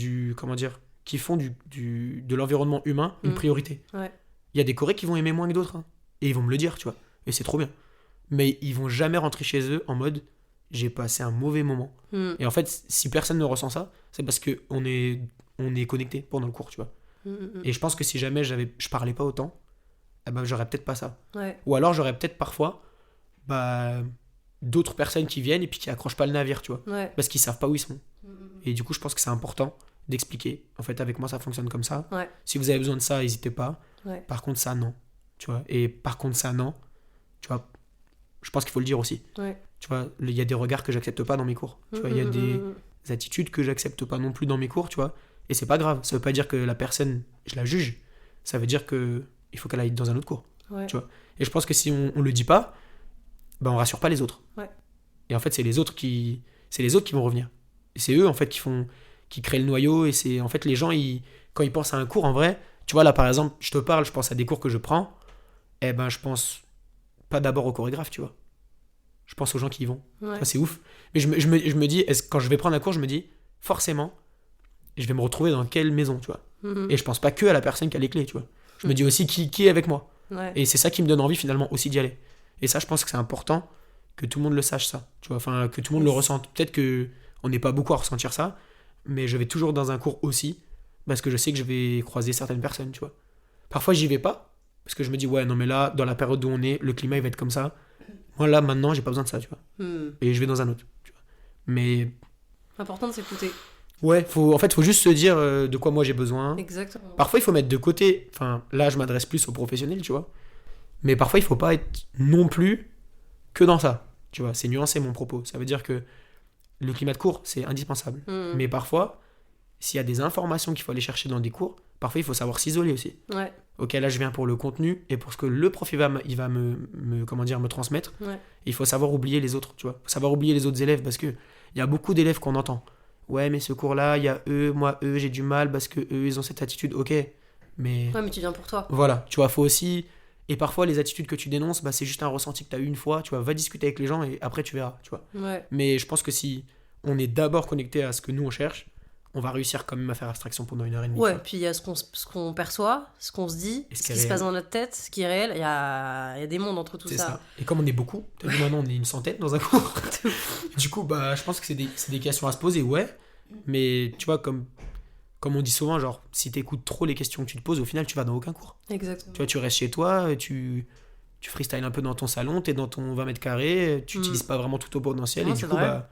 l'environnement humain une priorité. Ouais. Il y a des chorés qui vont aimer moins que d'autres. Hein. Et ils vont me le dire, tu vois. Et c'est trop bien. Mais ils vont jamais rentrer chez eux en mode j'ai passé un mauvais moment. Et en fait, si personne ne ressent ça, c'est parce qu'on est connecté pendant le cours, tu vois. Et je pense que si jamais je parlais pas autant, eh ben, j'aurais peut-être pas ça. Ouais. Ou alors j'aurais peut-être parfois d'autres personnes qui viennent et puis qui accrochent pas le navire, tu vois. Ouais. Parce qu'ils savent pas où ils sont. Et du coup, je pense que c'est important d'expliquer. En fait, avec moi, ça fonctionne comme ça. Ouais. Si vous avez besoin de ça, n'hésitez pas. Ouais. Par contre, ça, non. Tu vois. Et par contre, ça, non. Tu vois, je pense qu'il faut le dire aussi. Ouais. Tu vois, il y a des regards que j'accepte pas dans mes cours. Tu vois, il y a des attitudes que j'accepte pas non plus dans mes cours, tu vois. Et c'est pas grave. Ça veut pas dire que la personne, je la juge. Ça veut dire que il faut qu'elle aille dans un autre cours. Ouais. Tu vois. Et je pense que si on le dit pas, ben on rassure pas les autres. Ouais. Et en fait, c'est les autres qui vont revenir. Et c'est eux en fait qui créent le noyau. Et c'est en fait les gens quand ils pensent à un cours en vrai, tu vois là par exemple, je te parle, je pense à des cours que je prends. Eh ben je pense pas d'abord aux chorégraphes, tu vois. Je pense aux gens qui y vont. Ouais. Ça, c'est ouf. Mais je me dis, quand je vais prendre un cours, je me dis, forcément, je vais me retrouver dans quelle maison, tu vois. Et je pense pas que à la personne qui a les clés, tu vois. Je me dis aussi qui est avec moi. Ouais. Et c'est ça qui me donne envie finalement aussi d'y aller. Et ça, je pense que c'est important que tout le monde le sache, ça. Tu vois, enfin, que tout le monde le ressente. Peut-être qu'on n'est pas beaucoup à ressentir ça, mais je vais toujours dans un cours aussi, parce que je sais que je vais croiser certaines personnes, tu vois. Parfois, j'y vais pas, parce que je me dis, ouais, non, mais là, dans la période où on est, le climat, il va être comme ça. Moi, là, maintenant, j'ai pas besoin de ça, tu vois. Et je vais dans un autre, tu vois. Mais... important de s'écouter. Ouais, faut juste se dire de quoi moi j'ai besoin. Exactement. Parfois, il faut mettre de côté... Enfin, là, je m'adresse plus aux professionnels, tu vois. Mais parfois, il faut pas être non plus que dans ça, tu vois. C'est nuancé, mon propos. Ça veut dire que le climat de cours, c'est indispensable. Mais parfois, s'il y a des informations qu'il faut aller chercher dans des cours, parfois, il faut savoir s'isoler aussi. Ouais. Ok, là je viens pour le contenu et pour ce que le prof il va me transmettre. Ouais. Il faut savoir oublier les autres, tu vois. Il faut savoir oublier les autres élèves parce que il y a beaucoup d'élèves qu'on entend. Ouais, mais ce cours-là, il y a eux, j'ai du mal parce que eux ils ont cette attitude. Ok, mais ouais, mais tu viens pour toi. Voilà, tu vois, faut aussi. Et parfois les attitudes que tu dénonces, bah c'est juste un ressenti que tu as eu une fois. Tu vois, va discuter avec les gens et après tu verras, tu vois. Ouais. Mais je pense que si on est d'abord connecté à ce que nous on cherche, on va réussir quand même à faire abstraction pendant 1h30. Ouais, puis il y a ce qu'on perçoit, ce qu'on se dit, ce qui se passe dans notre tête, ce qui est réel. Il y a des mondes entre tout c'est ça. ça. Et comme on est beaucoup, t'as vu, maintenant on est une centaine dans un cours. Du coup, bah, je pense que c'est des questions à se poser, ouais. Mais tu vois, comme on dit souvent, genre, si t'écoutes trop les questions que tu te poses, au final, tu vas dans aucun cours. Exactement. Tu vois, tu restes chez toi, tu freestyles un peu dans ton salon, t'es dans ton 20 mètres carrés, tu n'utilises pas vraiment tout ton potentiel. Non, et du coup, bah,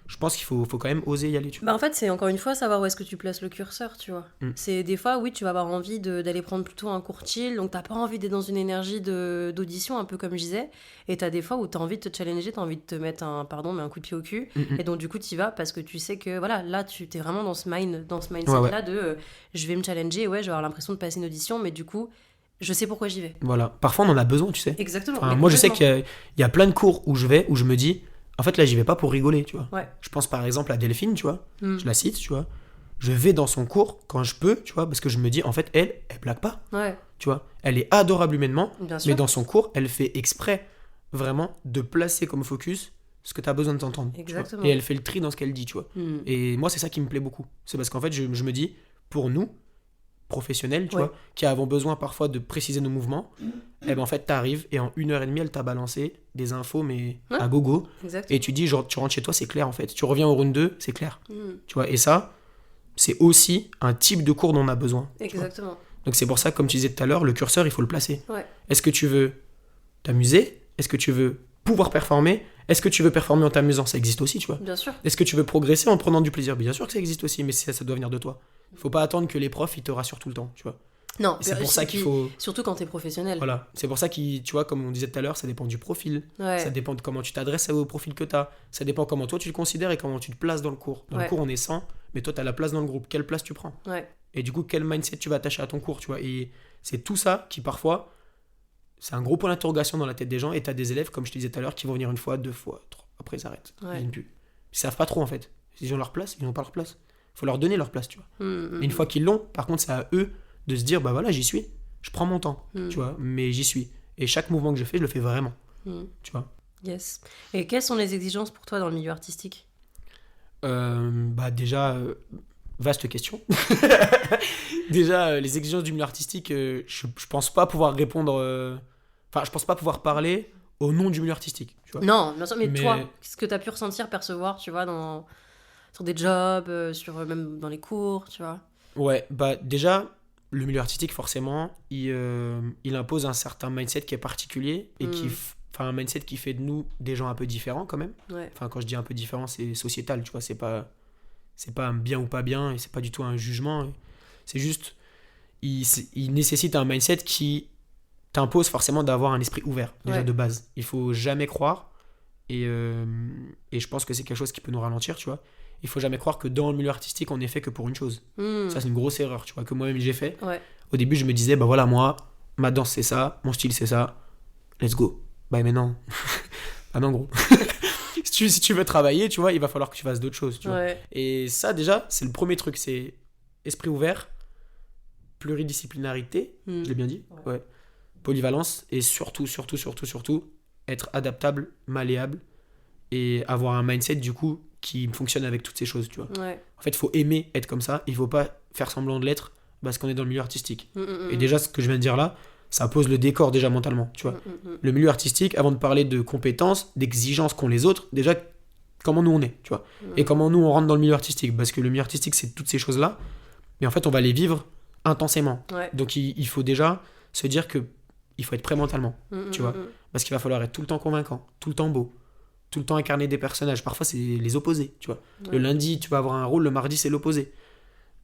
je pense qu'il faut quand même oser y aller. Tu vois. Bah en fait, c'est encore une fois savoir où est-ce que tu places le curseur, tu vois. C'est des fois, oui, tu vas avoir envie d'aller prendre plutôt un cours chill, donc t'as pas envie d'être dans une énergie d'audition, un peu comme je disais, et t'as des fois où t'as envie de te challenger, t'as envie de te mettre un coup de pied au cul, et donc du coup t'y vas parce que tu sais que voilà, là tu t'es vraiment dans ce mindset-là de je vais me challenger, ouais, je vais avoir l'impression de passer une audition, mais du coup, je sais pourquoi j'y vais. Voilà, parfois on en a besoin, tu sais. Exactement. Enfin, moi je sais qu'il y a plein de cours où je me dis, en fait là j'y vais pas pour rigoler, tu vois. Ouais. Je pense par exemple à Delphine, tu vois, je la cite, tu vois. Je vais dans son cours quand je peux, tu vois, parce que je me dis, en fait, elle blague pas. Ouais. Tu vois, elle est adorable humainement, Bien sûr. mais dans son cours, elle fait exprès vraiment de placer comme focus ce que tu as besoin de t'entendre. Exactement. Et elle fait le tri dans ce qu'elle dit, tu vois. Et moi, c'est ça qui me plaît beaucoup. C'est parce qu'en fait, je me dis, pour nous, professionnels, tu vois, qui avons besoin parfois de préciser nos mouvements, et ben en fait, t'arrives et en 1h30, elle t'a balancé des infos, mais à gogo. Exactement. Et tu dis, genre, tu rentres chez toi, c'est clair en fait. Tu reviens au round 2, c'est clair. Tu vois, et ça, c'est aussi un type de cours dont on a besoin. Exactement. Donc c'est pour ça, comme tu disais tout à l'heure, le curseur, il faut le placer. Ouais. Est-ce que tu veux t'amuser ? Est-ce que tu veux pouvoir performer ? Est-ce que tu veux performer en t'amusant ? Ça existe aussi, tu vois. Bien sûr. Est-ce que tu veux progresser en prenant du plaisir ? Bien sûr que ça existe aussi, mais ça doit venir de toi. Il faut pas attendre que les profs ils te rassurent tout le temps, tu vois. Non, c'est pour ça qu'il faut... Surtout quand t'es professionnel. Voilà, c'est pour ça que, tu vois, comme on disait tout à l'heure, ça dépend du profil. Ouais. Ça dépend de comment tu t'adresses au profil que t'as. Ça dépend comment toi tu le considères et comment tu te places dans le cours. Dans le cours, on est 100, mais toi, t'as la place dans le groupe. Quelle place tu prends ? Ouais. Et du coup, quel mindset tu vas attacher à ton cours, tu vois. Et c'est tout ça qui, parfois, c'est un gros point d'interrogation dans la tête des gens. Et t'as des élèves, comme je te disais tout à l'heure, qui vont venir 1 fois, 2 fois, 3. Après, ils arrêtent. Ils viennent plus. Ils savent pas trop, en fait. Ils ont leur place, ils n'ont pas leur place. Il faut leur donner leur place, tu vois. Et une fois qu'ils l'ont, par contre, c'est à eux de se dire, bah voilà, j'y suis. Je prends mon temps, tu vois, mais j'y suis. Et chaque mouvement que je fais, je le fais vraiment, tu vois. Yes. Et quelles sont les exigences pour toi dans le milieu artistique ? Bah déjà, vaste question. Déjà, les exigences du milieu artistique, je pense pas pouvoir répondre... Enfin, je pense pas pouvoir parler au nom du milieu artistique, tu vois. Non, bien sûr, mais toi, ce que tu as pu ressentir, percevoir, tu vois, sur des jobs, même dans les cours, tu vois. Ouais, bah déjà... Le milieu artistique, forcément, il impose un certain mindset qui est particulier et un mindset qui fait de nous des gens un peu différents quand même. Ouais. Enfin, quand je dis un peu différent, c'est sociétal, tu vois, c'est pas un bien ou pas bien et c'est pas du tout un jugement. C'est juste, il nécessite un mindset qui t'impose forcément d'avoir un esprit ouvert, déjà de base. Il faut jamais croire et je pense que c'est quelque chose qui peut nous ralentir, tu vois. Il faut jamais croire que dans le milieu artistique, on n'est fait que pour une chose. Ça, c'est une grosse erreur, tu vois, que moi-même j'ai fait. Ouais. Au début, je me disais, bah voilà, moi, ma danse c'est ça, mon style c'est ça, let's go. Bah mais non. Ah non, gros. si tu veux travailler, tu vois, il va falloir que tu fasses d'autres choses, tu vois. Et ça, déjà, c'est le premier truc, c'est esprit ouvert, pluridisciplinarité, je l'ai bien dit, ouais. Polyvalence, et surtout, être adaptable, malléable, et avoir un mindset, du coup, qui fonctionne avec toutes ces choses, tu vois. Ouais. En fait, il faut aimer être comme ça, il faut pas faire semblant de l'être parce qu'on est dans le milieu artistique. Et déjà, ce que je viens de dire là, ça pose le décor déjà mentalement, tu vois. Le milieu artistique, avant de parler de compétences, d'exigences qu'ont les autres, déjà, comment nous on est, tu vois. Et comment nous on rentre dans le milieu artistique, parce que le milieu artistique, c'est toutes ces choses-là, mais en fait, on va les vivre intensément. Ouais. Donc, il faut déjà se dire que il faut être prêt mentalement, tu vois. Parce qu'il va falloir être tout le temps convaincant, tout le temps beau, tout le temps incarner des personnages. Parfois, c'est les opposés, tu vois. Ouais. Le lundi, tu vas avoir un rôle, le mardi, c'est l'opposé.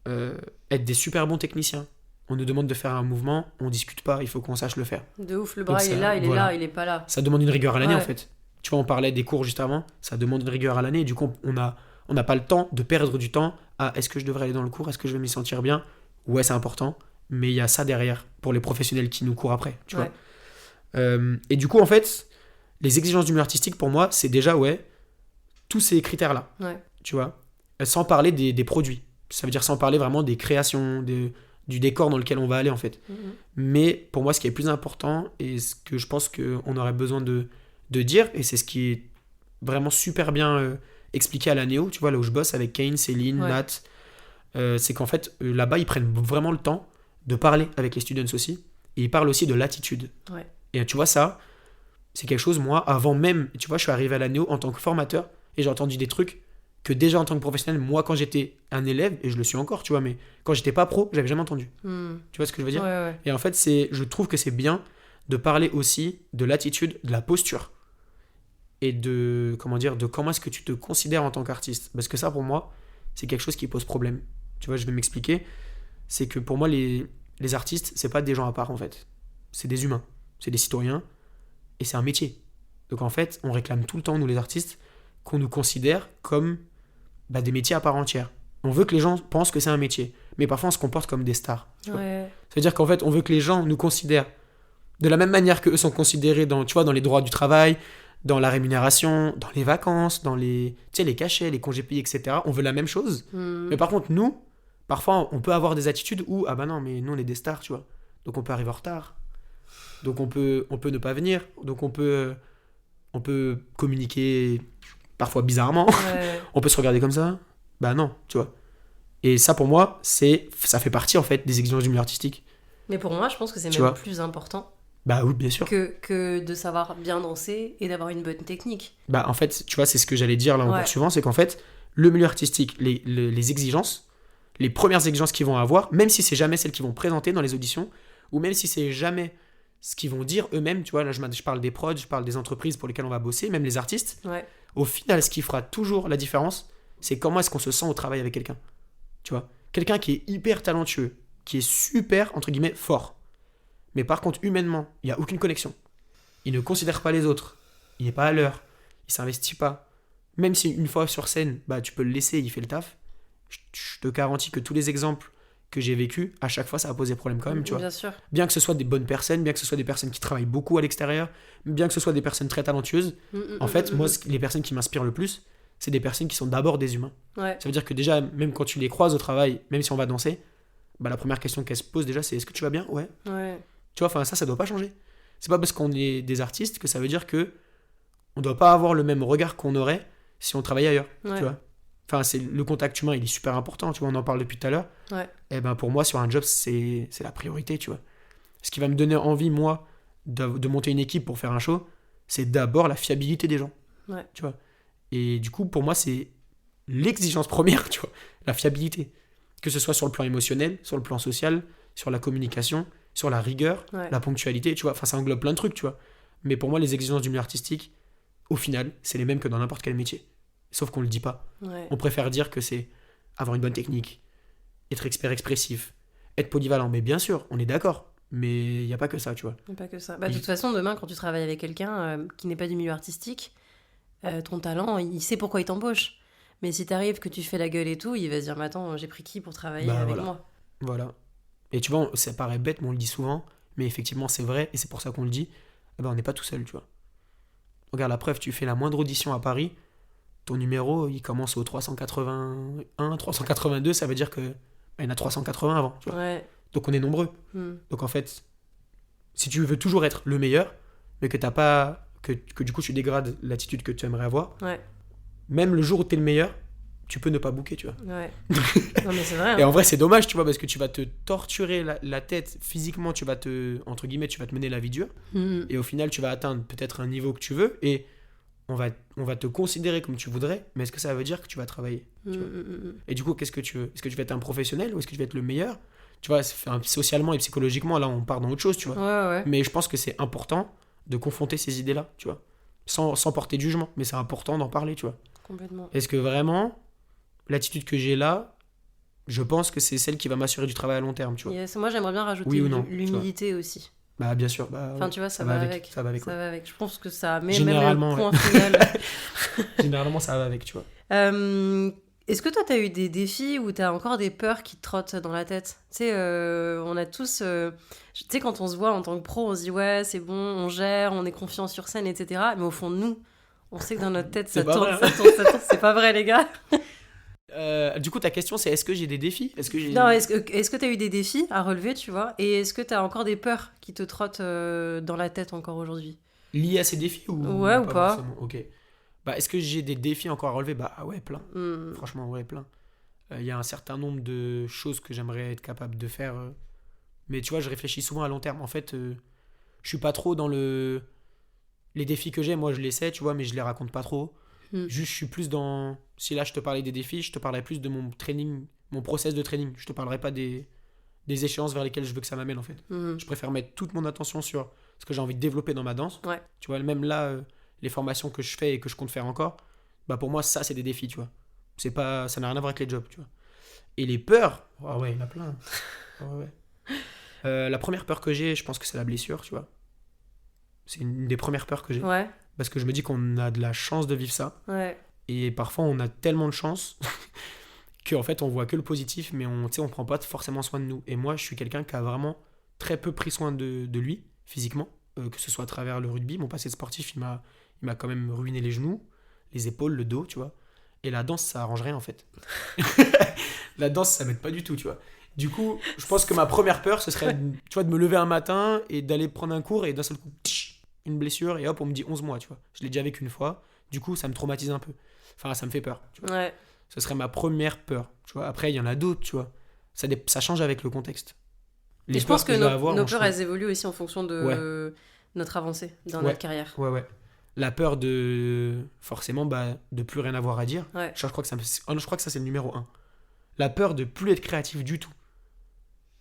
Être des super bons techniciens. On nous demande de faire un mouvement, on discute pas, il faut qu'on sache le faire. De ouf, le bras, donc, il est là, il est là, il est pas là. Ça demande une rigueur à l'année, en fait. Tu vois, on parlait des cours juste avant, ça demande une rigueur à l'année, et du coup, on n'a pas le temps de perdre du temps à est-ce que je devrais aller dans le cours, est-ce que je vais m'y sentir bien ? Ouais, c'est important, mais il y a ça derrière pour les professionnels qui nous courent après, tu vois. Et du coup, en fait, les exigences du milieu artistique, pour moi, c'est déjà, tous ces critères-là, tu vois, sans parler des produits. Ça veut dire sans parler vraiment des créations, du décor dans lequel on va aller, en fait. Mais pour moi, ce qui est plus important, et ce que je pense qu'on aurait besoin de dire, et c'est ce qui est vraiment super bien expliqué à la Néo, tu vois, là où je bosse avec Kane, Céline, Nat, c'est qu'en fait, là-bas, ils prennent vraiment le temps de parler avec les students aussi. Et ils parlent aussi de l'attitude. Ouais. Et tu vois, ça, c'est quelque chose, moi, avant même, tu vois, je suis arrivé à la Néo en tant que formateur et j'ai entendu des trucs que déjà en tant que professionnel, moi, quand j'étais un élève, et je le suis encore, tu vois, mais quand j'étais pas pro, j'avais jamais entendu. Tu vois ce que je veux dire? Ouais. Et en fait, je trouve que c'est bien de parler aussi de l'attitude, de la posture et de comment est-ce que tu te considères en tant qu'artiste. Parce que ça, pour moi, c'est quelque chose qui pose problème. Tu vois, je vais m'expliquer. C'est que pour moi, les artistes, c'est pas des gens à part, en fait. C'est des humains, c'est des citoyens, et c'est un métier. Donc en fait, on réclame tout le temps, nous les artistes, qu'on nous considère comme des métiers à part entière. On veut que les gens pensent que c'est un métier, mais parfois on se comporte comme des stars. Tu vois. C'est-à-dire qu'en fait, on veut que les gens nous considèrent de la même manière qu'eux sont considérés dans les droits du travail, dans la rémunération, dans les vacances, dans les cachets, les congés payés, etc. On veut la même chose. Mais par contre, nous, parfois, on peut avoir des attitudes où, ah bah non, mais nous, on est des stars, tu vois. Donc on peut arriver en retard. Donc on peut ne pas venir. Donc on peut communiquer parfois bizarrement. On peut se regarder comme ça. Bah non, tu vois. Et ça, pour moi, ça fait partie, en fait, des exigences du milieu artistique. Mais pour moi, je pense que c'est même plus important. Bah oui, bien sûr. Que de savoir bien danser et d'avoir une bonne technique. Bah en fait, tu vois, c'est ce que j'allais dire là en poursuivant, c'est qu'en fait, le milieu artistique, les exigences, les premières exigences qu'ils vont avoir, même si c'est jamais celles qu'ils vont présenter dans les auditions, ou même si c'est jamais ce qu'ils vont dire eux-mêmes, tu vois, là je parle des prods, je parle des entreprises pour lesquelles on va bosser, même les artistes, au final, ce qui fera toujours la différence, c'est comment est-ce qu'on se sent au travail avec quelqu'un. Tu vois, quelqu'un qui est hyper talentueux, qui est super, entre guillemets, fort. Mais par contre, humainement, il n'y a aucune connexion. Il ne considère pas les autres. Il n'est pas à l'heure. Il s'investit pas. Même si une fois sur scène, tu peux le laisser, il fait le taf. Je te garantis que tous les exemples que j'ai vécus, à chaque fois, ça a posé problème quand même, tu vois. Bien sûr. Bien que ce soit des bonnes personnes, bien que ce soit des personnes qui travaillent beaucoup à l'extérieur, bien que ce soit des personnes très talentueuses. En fait, moi, les personnes qui m'inspirent le plus, c'est des personnes qui sont d'abord des humains. Ça veut dire que déjà, même quand tu les croises au travail, même si on va danser, la première question qu'elles se posent déjà, c'est est-ce que tu vas bien? Ouais. Tu vois, ça doit pas changer. C'est pas parce qu'on est des artistes que ça veut dire que on doit pas avoir le même regard qu'on aurait si on travaillait ailleurs. Tu vois. Enfin, le contact humain, il est super important. Tu vois, on en parle depuis tout à l'heure. Et pour moi, sur un job, c'est la priorité. Tu vois. Ce qui va me donner envie, moi, de monter une équipe pour faire un show, c'est d'abord la fiabilité des gens. Tu vois. Et du coup, pour moi, c'est l'exigence première. Tu vois, la fiabilité. Que ce soit sur le plan émotionnel, sur le plan social, sur la communication, sur la rigueur, la ponctualité, tu vois, ça englobe plein de trucs, tu vois. Mais pour moi, les exigences du milieu artistique, au final, c'est les mêmes que dans n'importe quel métier. Sauf qu'on le dit pas. On préfère dire que c'est avoir une bonne technique, être expert expressif, être polyvalent. Mais bien sûr, on est d'accord. Mais il n'y a pas que ça, tu vois. Il n'y a pas que ça. De toute façon, demain, quand tu travailles avec quelqu'un qui n'est pas du milieu artistique, ton talent, il sait pourquoi il t'embauche. Mais si t'arrives que tu fais la gueule et tout, il va se dire, mais attends, j'ai pris qui pour travailler avec moi? Voilà. Et tu vois, ça paraît bête, mais on le dit souvent, mais effectivement c'est vrai, et c'est pour ça qu'on le dit, on n'est pas tout seul, tu vois. Regarde la preuve, tu fais la moindre audition à Paris, ton numéro, il commence au 381, 382, ça veut dire que il y en a 380 avant, tu vois. Donc on est nombreux. Donc en fait, si tu veux toujours être le meilleur, mais que t'as pas, que du coup tu dégrades l'attitude que tu aimerais avoir, même le jour où t'es le meilleur, tu peux ne pas booker, tu vois. Non, mais c'est vrai. Et en vrai, c'est dommage, tu vois, parce que tu vas te torturer la tête physiquement, tu vas entre guillemets, tu vas te mener la vie dure. Et au final, tu vas atteindre peut-être un niveau que tu veux et on va te considérer comme tu voudrais, mais est-ce que ça veut dire que tu vas travailler, tu vois. Et du coup, qu'est-ce que tu veux? Est-ce que tu veux être un professionnel ou est-ce que tu veux être le meilleur? Tu vois, socialement et psychologiquement, là, on part dans autre chose, tu vois. Mais je pense que c'est important de confronter ces idées-là, tu vois. Sans porter de jugement, mais c'est important d'en parler, tu vois. Complètement. Est-ce que vraiment, l'attitude que j'ai là, je pense que c'est celle qui va m'assurer du travail à long terme, tu vois. Moi, j'aimerais bien rajouter l'humilité aussi. Bien sûr. Enfin, tu vois, ça va avec. Ça va avec. Je pense que ça met généralement, même le point final. Généralement, ça va avec, tu vois. Est-ce que toi, t'as eu des défis ou t'as encore des peurs qui te trottent dans la tête? Tu sais, on a tous... tu sais, quand on se voit en tant que pro, on se dit, ouais, c'est bon, on gère, on est confiant sur scène, etc. Mais au fond de nous, on sait que dans notre tête, ça tourne, ça tourne. C'est pas vrai, les gars. Du coup, ta question, c'est est-ce que j'ai des défis? Non, est-ce que t'as eu des défis à relever, tu vois? Et est-ce que t'as encore des peurs qui te trottent dans la tête encore aujourd'hui? Liés à ces défis ou ouais, ou pas? Ok. Est-ce que j'ai des défis encore à relever? Ouais, plein. Franchement, ouais, plein. Il y a un certain nombre de choses que j'aimerais être capable de faire. Mais tu vois, je réfléchis souvent à long terme. En fait, je suis pas trop dans les défis que j'ai. Moi, je les sais, tu vois, mais je les raconte pas trop. Juste, je suis plus dans... Si là, je te parlais des défis, je te parlerais plus de mon training, mon process de training. Je te parlerai pas des échéances vers lesquelles je veux que ça m'amène, en fait. Je préfère mettre toute mon attention sur ce que j'ai envie de développer dans ma danse. Ouais. Tu vois, même là, les formations que je fais et que je compte faire encore, bah pour moi, ça, c'est des défis, tu vois. C'est pas, ça n'a rien à voir avec les jobs, tu vois. Et les peurs, oh ouais, il y en a plein. Ouais, ouais. La première peur que j'ai, je pense que c'est la blessure, tu vois. C'est une des premières peurs que j'ai. Ouais. Parce que je me dis qu'on a de la chance de vivre ça. Ouais. Et parfois, on a tellement de chance qu'en fait, on voit que le positif, mais on prend pas forcément soin de nous. Et moi, je suis quelqu'un qui a vraiment très peu pris soin de lui, physiquement. Que ce soit à travers le rugby. Mon passé de sportif, il m'a quand même ruiné les genoux, les épaules, le dos, tu vois. Et la danse, ça arrange rien, en fait. La danse, ça m'aide pas du tout, tu vois. Du coup, je pense que ma première peur, ce serait tu vois, de me lever un matin et d'aller prendre un cours et d'un seul coup, une blessure et hop, on me dit 11 mois, tu vois. Je l'ai déjà vécu une fois. Du coup, ça me traumatise un peu. Enfin, ça me fait peur, tu vois. Ouais. Ce serait ma première peur, tu vois. Après, il y en a d'autres, tu vois. Ça change avec le contexte. Et je pense que nos peurs, change. elles évoluent aussi en fonction de notre avancée dans notre carrière. Ouais. La peur de, forcément, de plus rien avoir à dire. Ouais. Je crois que ça, c'est le numéro 1. La peur de plus être créatif du tout.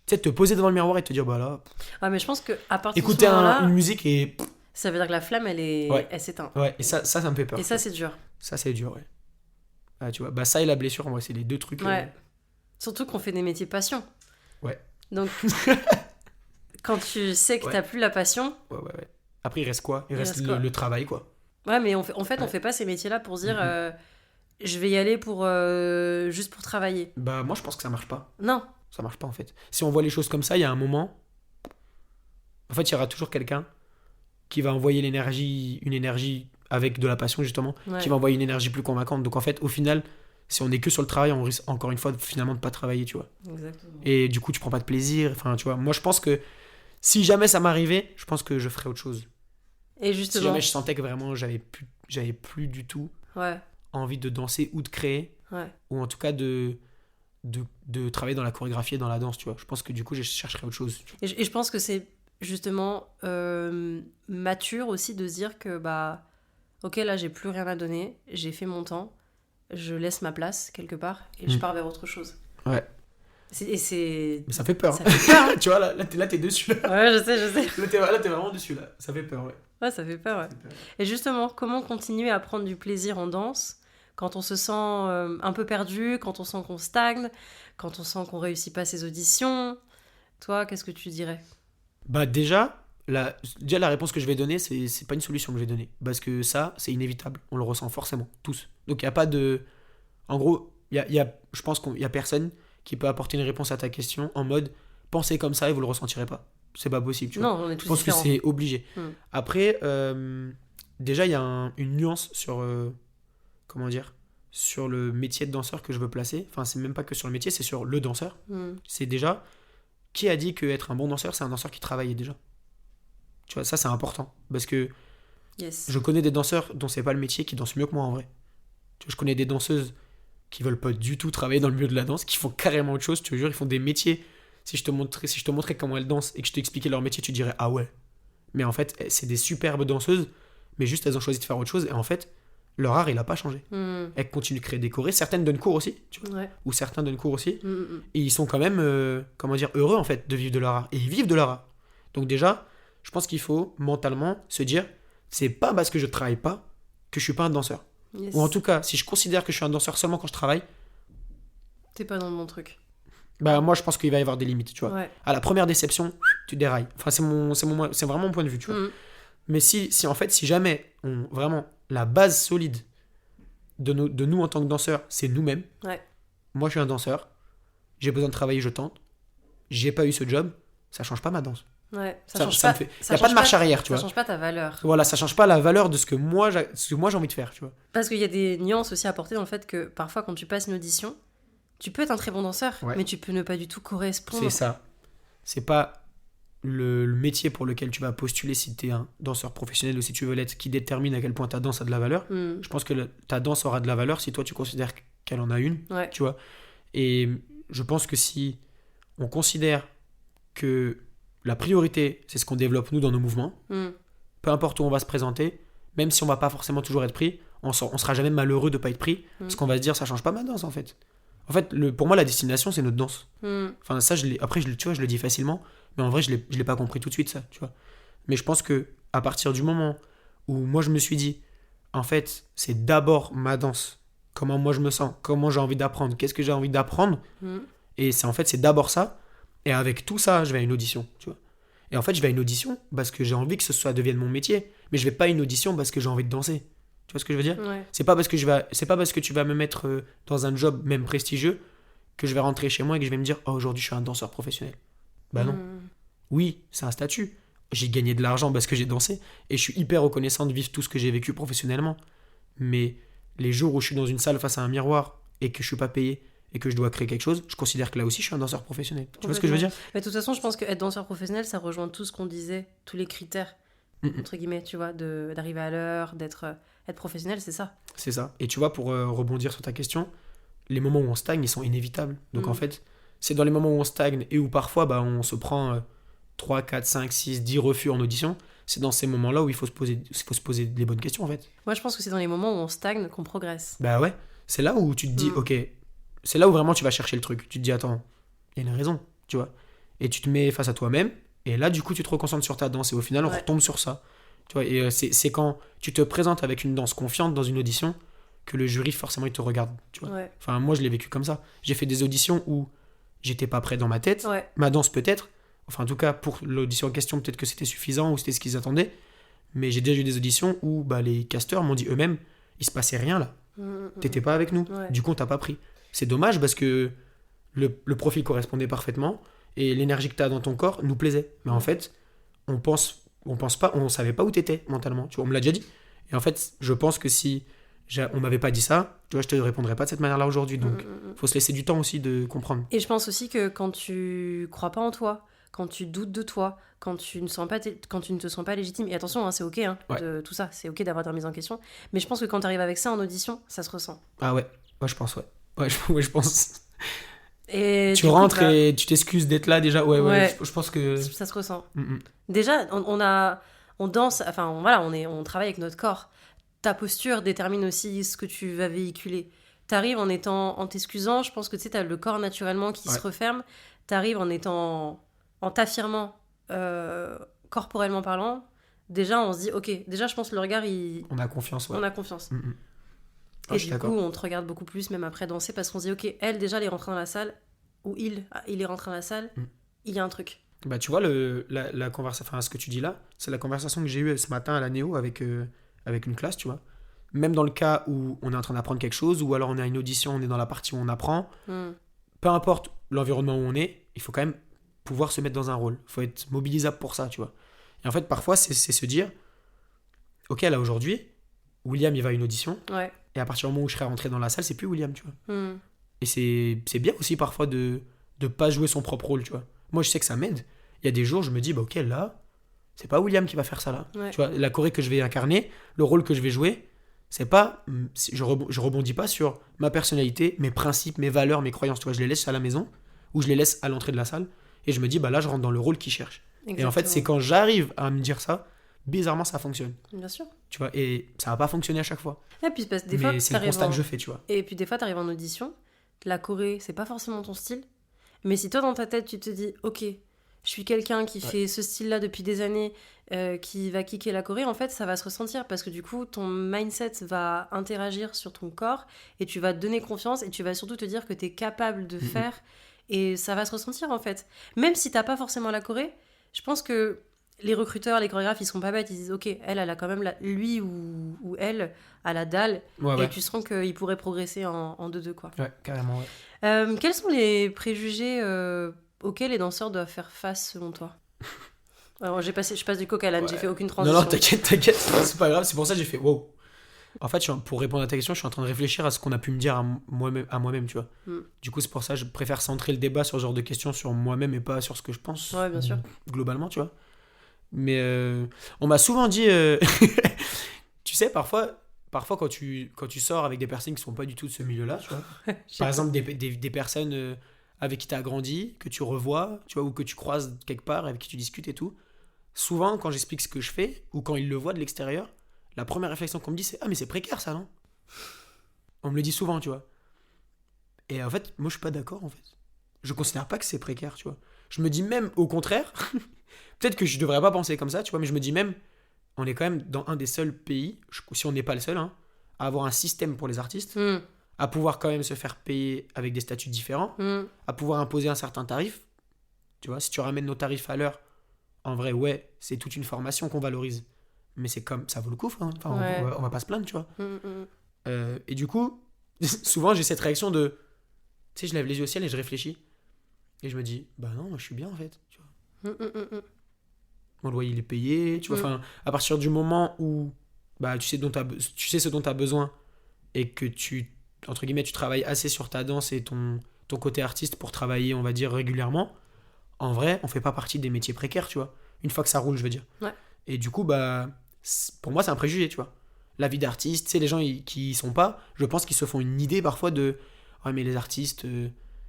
Tu sais, te poser devant le miroir et te dire, bah là... Ouais, mais je pense qu'à partir écouter de ce moment-là, une musique et... ça veut dire que la flamme, elle s'éteint. Ouais, et ça me fait peur. Et ça, c'est dur. Ça, c'est dur, ouais. Ah, tu vois, ça et la blessure, en vrai, c'est les deux trucs... Ouais. Surtout qu'on fait des métiers passion. Ouais. Donc, quand tu sais que t'as plus la passion... Ouais. Après, il reste quoi ? Il reste le travail, quoi. Ouais, mais on fait pas ces métiers-là pour se dire je vais y aller juste pour travailler. Bah, moi, je pense que ça marche pas. Non. Ça marche pas, en fait. Si on voit les choses comme ça, il y a un moment... En fait, il y aura toujours quelqu'un qui va envoyer une énergie avec de la passion, justement, qui va envoyer une énergie plus convaincante. Donc, en fait, au final, si on est que sur le travail, on risque, encore une fois, finalement, de pas travailler, tu vois. Exactement. Et du coup, tu prends pas de plaisir. Enfin, tu vois, moi, je pense que si jamais ça m'arrivait, je pense que je ferais autre chose. Et justement... Si jamais je sentais que vraiment, j'avais plus du tout envie de danser ou de créer, ou en tout cas de travailler dans la chorégraphie et dans la danse, tu vois. Je pense que du coup, je chercherais autre chose. Et je pense que c'est justement mature aussi de se dire que, ok, là, j'ai plus rien à donner, j'ai fait mon temps, je laisse ma place quelque part et je pars vers autre chose. Ouais. Mais ça fait peur. Ça fait peur, hein. Tu vois, là, t'es dessus. Là. Ouais, je sais. Là, t'es vraiment dessus, là. Ça fait peur, ouais. Ouais, ça fait peur, ouais. Et justement, comment continuer à prendre du plaisir en danse quand on se sent un peu perdu, quand on sent qu'on stagne, quand on sent qu'on réussit pas ses auditions? Toi, qu'est-ce que tu dirais? Déjà, la réponse que je vais donner, c'est pas une solution que je vais donner. Parce que ça, c'est inévitable. On le ressent forcément, tous. Donc, il n'y a pas de... En gros, je pense qu'il y a personne qui peut apporter une réponse à ta question en mode « Pensez comme ça et vous le ressentirez pas ». C'est pas possible, tu vois. Non, on est tous différents. Je pense que c'est obligé. Après, déjà, il y a une nuance sur... comment dire ? Sur le métier de danseur que je veux placer. Enfin, c'est même pas que sur le métier, c'est sur le danseur. C'est déjà... Qui a dit qu'être un bon danseur, c'est un danseur qui travaille déjà ? Tu vois, ça, c'est important. Parce que je connais des danseurs dont c'est pas le métier qui dansent mieux que moi, en vrai. Tu vois, je connais des danseuses qui veulent pas du tout travailler dans le milieu de la danse, qui font carrément autre chose, je te jure, ils font des métiers. Si je te montrais comment elles dansent et que je t'expliquais leur métier, tu dirais « Ah ouais ». Mais en fait, c'est des superbes danseuses, mais juste elles ont choisi de faire autre chose. Et en fait, leur art, il a pas changé. Elles continuent de créer des chorés. Certaines donnent cours aussi, tu vois. Ou certains donnent cours aussi. Et ils sont quand même, heureux, en fait, de vivre de leur art. Et ils vivent de leur art. Donc déjà, je pense qu'il faut mentalement se dire, c'est pas parce que je travaille pas que je suis pas un danseur. Ou en tout cas, si je considère que je suis un danseur seulement quand je travaille, t'es pas dans le bon truc. Moi, je pense qu'il va y avoir des limites, tu vois. À la première déception, tu dérailles. Enfin, c'est vraiment mon point de vue, tu vois. Mais si jamais vraiment la base solide de nous en tant que danseurs, c'est nous-mêmes. Moi, je suis un danseur. J'ai besoin de travailler, je tente. J'ai pas eu ce job. Ça change pas ma danse. Ça change pas. Il n'y a pas de marche arrière, tu vois. Ça change pas ta valeur. Voilà, ça change pas la valeur de ce que moi j'ai envie de faire, tu vois. Parce qu'il y a des nuances aussi à apporter dans le fait que parfois, quand tu passes une audition, tu peux être un très bon danseur, mais tu peux ne pas du tout correspondre. C'est ça. C'est pas le métier pour lequel tu vas postuler si tu es un danseur professionnel ou si tu veux l'être qui détermine à quel point ta danse a de la valeur. Je pense que ta danse aura de la valeur si toi tu considères qu'elle en a une, tu vois. Et je pense que si on considère que la priorité, c'est ce qu'on développe nous dans nos mouvements, peu importe où on va se présenter, même si on va pas forcément toujours être pris, on sera jamais malheureux de pas être pris, parce qu'on va se dire ça change pas ma danse en fait. En fait, pour moi la destination c'est notre danse. Enfin ça après tu vois, je le dis facilement, mais en vrai je l'ai pas compris tout de suite ça, tu vois. Mais je pense que à partir du moment où moi je me suis dit en fait, c'est d'abord ma danse, comment moi je me sens, comment j'ai envie d'apprendre, qu'est-ce que j'ai envie d'apprendre, et c'est d'abord ça, et avec tout ça, je vais à une audition, tu vois. Et en fait, je vais à une audition parce que j'ai envie que ça devienne mon métier, mais je vais pas à une audition parce que j'ai envie de danser. Tu vois ce que je veux dire ? Ouais. C'est pas parce que tu vas me mettre dans un job même prestigieux que je vais rentrer chez moi et que je vais me dire oh, aujourd'hui je suis un danseur professionnel. Bah non. Oui, c'est un statut. J'ai gagné de l'argent parce que j'ai dansé et je suis hyper reconnaissant de vivre tout ce que j'ai vécu professionnellement. Mais les jours où je suis dans une salle face à un miroir et que je suis pas payé et que je dois créer quelque chose, je considère que là aussi je suis un danseur professionnel. Tu vois ce que je veux dire ? Mais de toute façon, je pense qu'être danseur professionnel, ça rejoint tout ce qu'on disait, tous les critères, entre guillemets, tu vois, d'arriver à l'heure, être professionnel, c'est ça. C'est ça. Et tu vois, pour rebondir sur ta question, les moments où on stagne, ils sont inévitables. Donc en fait, c'est dans les moments où on stagne et où parfois bah, on se prend 3, 4, 5, 6, 10 refus en audition, c'est dans ces moments-là où il faut se poser les bonnes questions en fait. Moi, je pense que c'est dans les moments où on stagne qu'on progresse. Bah ouais, c'est là où tu te dis, ok, c'est là où vraiment tu vas chercher le truc. Tu te dis, attends, il y a une raison, tu vois. Et tu te mets face à toi-même, et là, du coup, tu te reconcentres sur ta danse, et au final, on retombe sur ça. Tu vois, et c'est quand tu te présentes avec une danse confiante dans une audition que le jury, forcément, il te regarde, tu vois. Ouais. Enfin, moi, je l'ai vécu comme ça. J'ai fait des auditions où j'étais pas prêt dans ma tête, ma danse peut-être, enfin, en tout cas, pour l'audition en question, peut-être que c'était suffisant, ou c'était ce qu'ils attendaient, mais j'ai déjà eu des auditions où bah, les casteurs m'ont dit eux-mêmes, il se passait rien là. T'étais pas avec nous, du coup, on t'a pas pris. C'est dommage parce que le profil correspondait parfaitement et l'énergie que tu as dans ton corps nous plaisait. Mais en fait, on savait pas où tu étais mentalement. Tu vois, on me l'a déjà dit. Et en fait, je pense que si on m'avait pas dit ça, tu vois, je te répondrais pas de cette manière-là aujourd'hui. Donc, faut se laisser du temps aussi de comprendre. Et je pense aussi que quand tu crois pas en toi, quand tu doutes de toi, quand tu ne te sens pas légitime, et attention, hein, c'est ok, de tout ça, c'est ok d'avoir des remises en question, mais je pense que quand tu arrives avec ça en audition, ça se ressent. Ah ouais, je pense, ouais, je pense. Et tu rentres et tu t'excuses d'être là déjà, ouais, je pense que... Ça se ressent. Déjà, on danse, enfin voilà, on travaille avec notre corps. Ta posture détermine aussi ce que tu vas véhiculer. T'arrives en t'excusant, je pense que tu sais, t'as le corps naturellement qui se referme. T'arrives en t'affirmant corporellement parlant. Déjà, on se dit, ok, déjà, je pense que le regard, on a confiance, ouais. On a confiance. Ah, et du coup, on te regarde beaucoup plus, même après danser, parce qu'on se dit, ok, elle, déjà, elle est rentrée dans la salle, ou il est rentré dans la salle, il y a un truc. Bah, tu vois, la conversation, enfin, ce que tu dis là, c'est la conversation que j'ai eue ce matin à la Néo avec une classe, tu vois. Même dans le cas où on est en train d'apprendre quelque chose, ou alors on est à une audition, on est dans la partie où on apprend, peu importe l'environnement où on est, il faut quand même pouvoir se mettre dans un rôle. Il faut être mobilisable pour ça, tu vois. Et en fait, parfois, c'est se dire, ok, là, aujourd'hui, William, il va à une audition, et à partir du moment où je serai rentré dans la salle, c'est plus William, tu vois. Et c'est bien aussi parfois de pas jouer son propre rôle, tu vois. Moi, je sais que ça m'aide. Il y a des jours, je me dis, bah ok, là, c'est pas William qui va faire ça, là. Tu vois, la choré que je vais incarner, le rôle que je vais jouer, c'est pas... Je rebondis pas sur ma personnalité, mes principes, mes valeurs, mes croyances, tu vois. Je les laisse à la maison, ou je les laisse à l'entrée de la salle, et je me dis, bah là, je rentre dans le rôle qu'il cherche. Exactement. Et en fait, c'est quand j'arrive à me dire ça, bizarrement, ça fonctionne. Bien sûr. Tu vois, et ça va pas fonctionner à chaque fois. Et puis, des fois, c'est le constat que je fais, tu vois. Et puis, des fois, t'arrives en audition, la choré, c'est pas forcément ton style, mais si toi, dans ta tête, tu te dis, ok, je suis quelqu'un qui fait ce style-là depuis des années, qui va kicker la choré, en fait, ça va se ressentir parce que du coup, ton mindset va interagir sur ton corps et tu vas te donner confiance et tu vas surtout te dire que t'es capable de faire et ça va se ressentir, en fait. Même si t'as pas forcément la choré, je pense que les recruteurs, les chorégraphes, ils sont pas bêtes, ils disent ok, elle a quand même lui ou elle a la dalle et tu sens qu'il pourrait progresser en 2-2 quoi. Ouais, carrément, ouais. Quels sont les préjugés auxquels les danseurs doivent faire face selon toi? Alors, je passe du coq à l'âne, j'ai fait aucune transition. Non, t'inquiète, c'est pas grave, c'est pour ça que j'ai fait wow. En fait, pour répondre à ta question, je suis en train de réfléchir à ce qu'on a pu me dire à moi-même, tu vois. Du coup, c'est pour ça que je préfère centrer le débat sur ce genre de questions sur moi-même et pas sur ce que je pense. Ouais, bien sûr. Globalement, tu vois. Mais on m'a souvent dit... tu sais, parfois, parfois quand tu sors avec des personnes qui sont pas du tout de ce milieu-là, tu vois, par exemple des personnes avec qui tu as grandi, que tu revois, tu vois, ou que tu croises quelque part, avec qui tu discutes et tout, souvent quand j'explique ce que je fais, ou quand ils le voient de l'extérieur, la première réflexion qu'on me dit c'est « Ah mais c'est précaire ça, non ?» On me le dit souvent, tu vois. Et en fait, moi je suis pas d'accord en fait. Je considère pas que c'est précaire, tu vois. Je me dis même au contraire, peut-être que je devrais pas penser comme ça, tu vois, mais je me dis même, on est quand même dans un des seuls pays, si on n'est pas le seul, hein, à avoir un système pour les artistes, à pouvoir quand même se faire payer avec des statuts différents, à pouvoir imposer un certain tarif. Tu vois, si tu ramènes nos tarifs à l'heure, en vrai, ouais, c'est toute une formation qu'on valorise. Mais c'est comme, ça vaut le coup, hein. Enfin, Ouais. on va pas se plaindre, tu vois. Et du coup, souvent j'ai cette réaction de, tu sais, je lève les yeux au ciel et je réfléchis. Et je me dis, bah non, moi je suis bien en fait. Tu vois. Mon loyer il est payé, tu vois. Enfin, à partir du moment où bah, tu sais ce dont tu as besoin et que tu, entre guillemets, tu travailles assez sur ta danse et ton côté artiste pour travailler, on va dire, régulièrement, en vrai, on fait pas partie des métiers précaires, tu vois. Une fois que ça roule, je veux dire. Ouais. Et du coup, bah, pour moi, c'est un préjugé, tu vois. La vie d'artiste, tu sais, les gens qui y sont pas, je pense qu'ils se font une idée parfois de ouais, mais les artistes,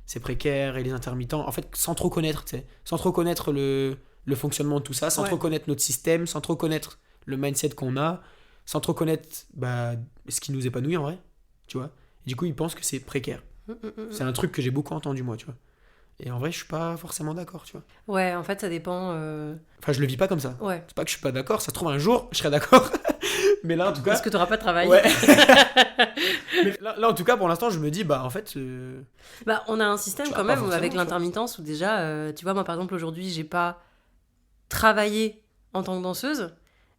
c'est précaire et les intermittents, en fait, sans trop connaître, tu sais, sans trop connaître le fonctionnement de tout ça, sans trop connaître notre système, sans trop connaître le mindset qu'on a, sans trop connaître bah, ce qui nous épanouit en vrai, tu vois. Et du coup, ils pensent que c'est précaire. C'est un truc que j'ai beaucoup entendu, moi, tu vois. Et en vrai, je suis pas forcément d'accord, tu vois. Ouais, en fait, ça dépend. Enfin, je le vis pas comme ça. Ouais. C'est pas que je suis pas d'accord, ça se trouve un jour, je serai d'accord. Mais là, en tout cas. Parce que t'auras pas de travail. Ouais. Mais là, en tout cas, pour l'instant, je me dis, bah, en fait. Bah, on a un système Tu quand vois, pas même forcément, avec tu vois. l'intermittence où déjà, tu vois, moi par exemple, aujourd'hui, j'ai pas travaillé en tant que danseuse,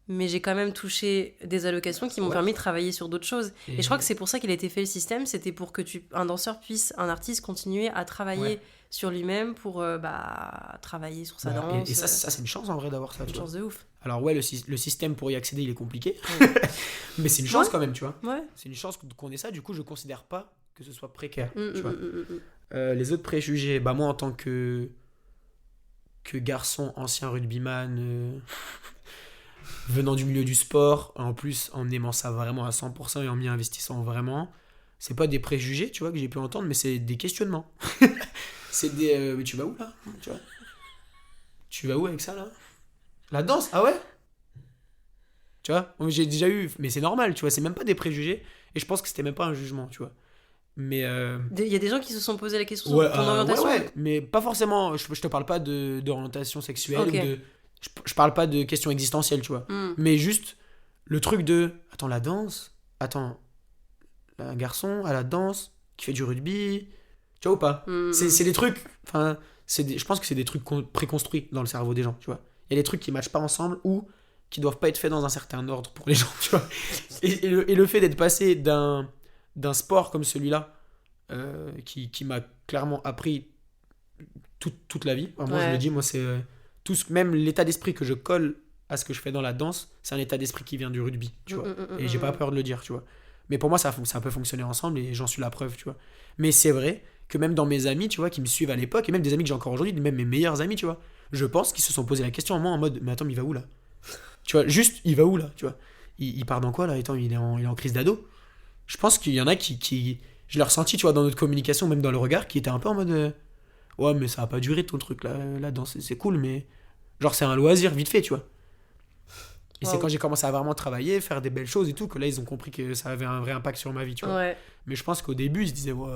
mais j'ai quand même touché des allocations qui m'ont Ouais. permis de travailler sur d'autres choses. Et- Et je crois que c'est pour ça qu'il a été fait le système, c'était pour que un danseur puisse, un artiste, continuer à travailler Ouais. sur lui-même pour bah, travailler sur sa Bah, danse. et ça, c'est une chance en vrai d'avoir ça, une tu vois. chance de ouf. Alors, ouais, le système pour y accéder, il est compliqué. Ouais. Mais c'est une chance Ouais. quand même, tu vois. Ouais. C'est une chance qu'on ait ça, du coup, je considère pas que ce soit précaire, Mm, tu mm, vois. mm, mm, Les autres préjugés, bah, moi, en tant que garçon, ancien rugbyman, venant du milieu du sport, en plus en aimant ça vraiment à 100% et en m'y investissant vraiment, c'est pas des préjugés, tu vois, que j'ai pu entendre, mais c'est des questionnements. C'est des mais tu vas où là, tu vois, tu vas où avec ça là, la danse, ah ouais, tu vois. J'ai déjà eu, mais c'est normal, tu vois, c'est même pas des préjugés et je pense que c'était même pas un jugement, tu vois. Mais Il y a des gens qui se sont posé la question ouais, sur ton orientation. ouais, mais pas forcément, je te parle pas d'orientation sexuelle Ok. ou de je parle pas de questions existentielles, tu vois. Mm. Mais juste le truc de attends, la danse, attends, un garçon à la danse qui fait du rugby, tu vois ou pas. Mm. C'est des trucs, enfin, je pense que c'est des trucs préconstruits dans le cerveau des gens, tu vois. Il y a des trucs qui matchent pas ensemble ou qui doivent pas être faits dans un certain ordre pour les gens, tu vois. Et le fait d'être passé d'un sport comme celui-là, qui m'a clairement appris toute la vie. Enfin, moi, je Ouais. le dis, moi, c'est même l'état d'esprit que je colle à ce que je fais dans la danse, c'est un état d'esprit qui vient du rugby, tu vois. Et j'ai pas peur de le dire, tu vois. Mais pour moi, ça peut fonctionner ensemble et j'en suis la preuve, tu vois. Mais c'est vrai que même dans mes amis, tu vois, qui me suivent à l'époque, et même des amis que j'ai encore aujourd'hui, même mes meilleurs amis, tu vois, je pense qu'ils se sont posé la question en moi en mode, mais attends, mais il va où là? Tu vois, juste, il va où là? Tu vois, il part dans quoi là? Attends, il est en crise d'ado. Je pense qu'il y en a qui je l'ai ressenti, tu vois, dans notre communication, même dans le regard, qui était un peu en mode, ouais, mais ça va pas durer ton truc là, la danse, c'est cool, mais genre, c'est un loisir vite fait, tu vois. Et c'est Wow. quand j'ai commencé à vraiment travailler, faire des belles choses et tout, que là, ils ont compris que ça avait un vrai impact sur ma vie, tu vois. Ouais. Mais je pense qu'au début, ils se disaient, ouais,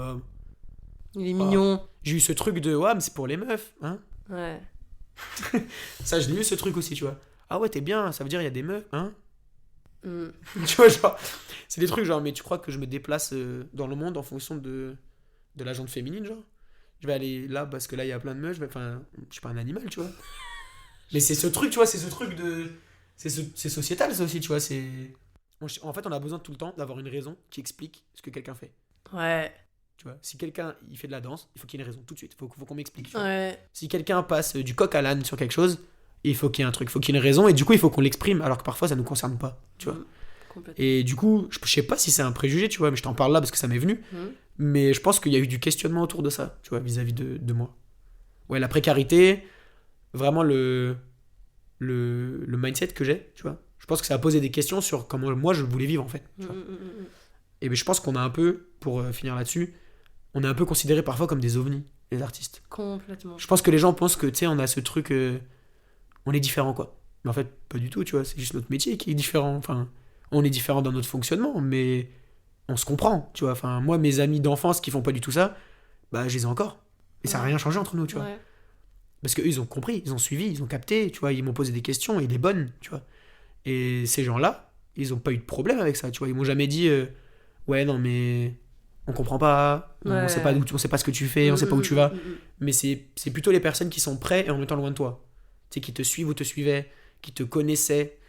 Il est mignon. j'ai eu ce truc de, ouais, mais c'est pour les meufs, hein. Ouais. Ça, je l'ai eu ce truc aussi, tu vois. Ah ouais, t'es bien, ça veut dire il y a des meufs, hein. Mm. Tu vois, genre, c'est des trucs genre, mais tu crois que je me déplace dans le monde en fonction de la jante féminine, genre? Je vais aller là parce que là, il y a plein de meufs, enfin, je suis pas un animal, tu vois. Mais c'est ce truc, tu vois, c'est ce truc de. C'est sociétal, ça aussi, tu vois. En fait, on a besoin tout le temps d'avoir une raison qui explique ce que quelqu'un fait. Ouais. Tu vois, si quelqu'un il fait de la danse, il faut qu'il y ait une raison tout de suite. Il faut qu'on m'explique. tu vois. Ouais. Si quelqu'un passe du coq à l'âne sur quelque chose, il faut qu'il y ait un truc, il faut qu'il y ait une raison, et du coup, il faut qu'on l'exprime, alors que parfois, ça nous concerne pas, tu vois. Mm. Complètement. Et du coup, je sais pas si c'est un préjugé, tu vois, mais je t'en parle là parce que ça m'est venu. Mm. Mais je pense qu'il y a eu du questionnement autour de ça, tu vois, vis-à-vis de moi. Ouais, la précarité, vraiment le mindset que j'ai, tu vois. Je pense que ça a posé des questions sur comment moi je voulais vivre en fait. Tu vois. Et ben, je pense qu'on a un peu, pour finir là-dessus, on est un peu considérés parfois comme des ovnis, les artistes. Complètement. Je pense que les gens pensent que, tu sais, on a ce truc, on est différent quoi. Mais en fait, pas du tout, tu vois, c'est juste notre métier qui est différent. Enfin, on est différent dans notre fonctionnement, mais on se comprend, tu vois. Enfin, moi, mes amis d'enfance qui font pas du tout ça, bah, je les ai encore. Et ça n'a rien changé entre nous, tu vois. Ouais. Parce qu'eux, ils ont compris, ils ont suivi, ils ont capté, tu vois, ils m'ont posé des questions, et des bonnes, tu vois. Et ces gens-là, ils ont pas eu de problème avec ça, tu vois. Ils m'ont jamais dit, ouais, non, mais on comprend pas, on sait pas on sait pas ce que tu fais, on sait pas où tu vas. Mais c'est plutôt les personnes qui sont prêtes et en même temps loin de toi. Tu sais, qui te suivent ou te suivaient, qui te connaissaient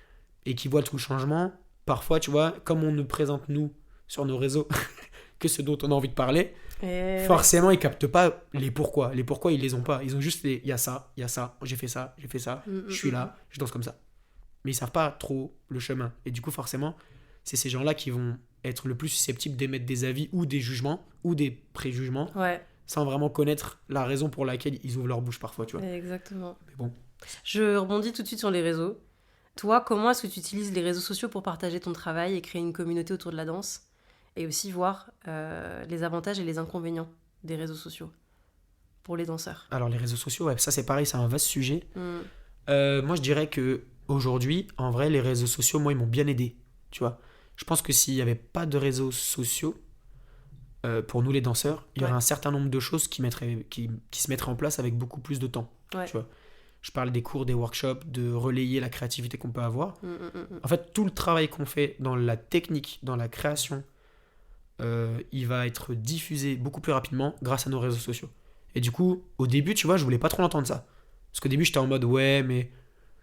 et qui voient tout le changement. Parfois, tu vois, comme on ne présente, nous, sur nos réseaux, que ce dont on a envie de parler, forcément, ils captent pas les pourquoi. Les pourquoi, ils les ont pas. Ils ont juste il y a ça, j'ai fait ça, je suis là, je danse comme ça. Mais ils savent pas trop le chemin. Et du coup, forcément, c'est ces gens-là qui vont être le plus susceptibles d'émettre des avis ou des jugements ou des préjugements sans vraiment connaître la raison pour laquelle ils ouvrent leur bouche parfois, tu vois. Exactement. Mais bon. Je rebondis tout de suite sur les réseaux. Toi, comment est-ce que tu utilises les réseaux sociaux pour partager ton travail et créer une communauté autour de la danse et aussi voir les avantages et les inconvénients des réseaux sociaux pour les danseurs? Alors, les réseaux sociaux, ouais, ça c'est pareil, c'est un vaste sujet. Moi, je dirais que aujourd'hui, en vrai, les réseaux sociaux, moi, ils m'ont bien aidé, tu vois. Je pense que s'il n'y avait pas de réseaux sociaux, pour nous les danseurs, il y aurait un certain nombre de choses qui se mettraient en place avec beaucoup plus de temps, tu vois. Je parle des cours, des workshops, de relayer la créativité qu'on peut avoir. En fait, tout le travail qu'on fait dans la technique, dans la création, il va être diffusé beaucoup plus rapidement grâce à nos réseaux sociaux. Et du coup, au début, tu vois, je voulais pas trop l'entendre ça. Parce qu'au début, j'étais en mode, ouais, mais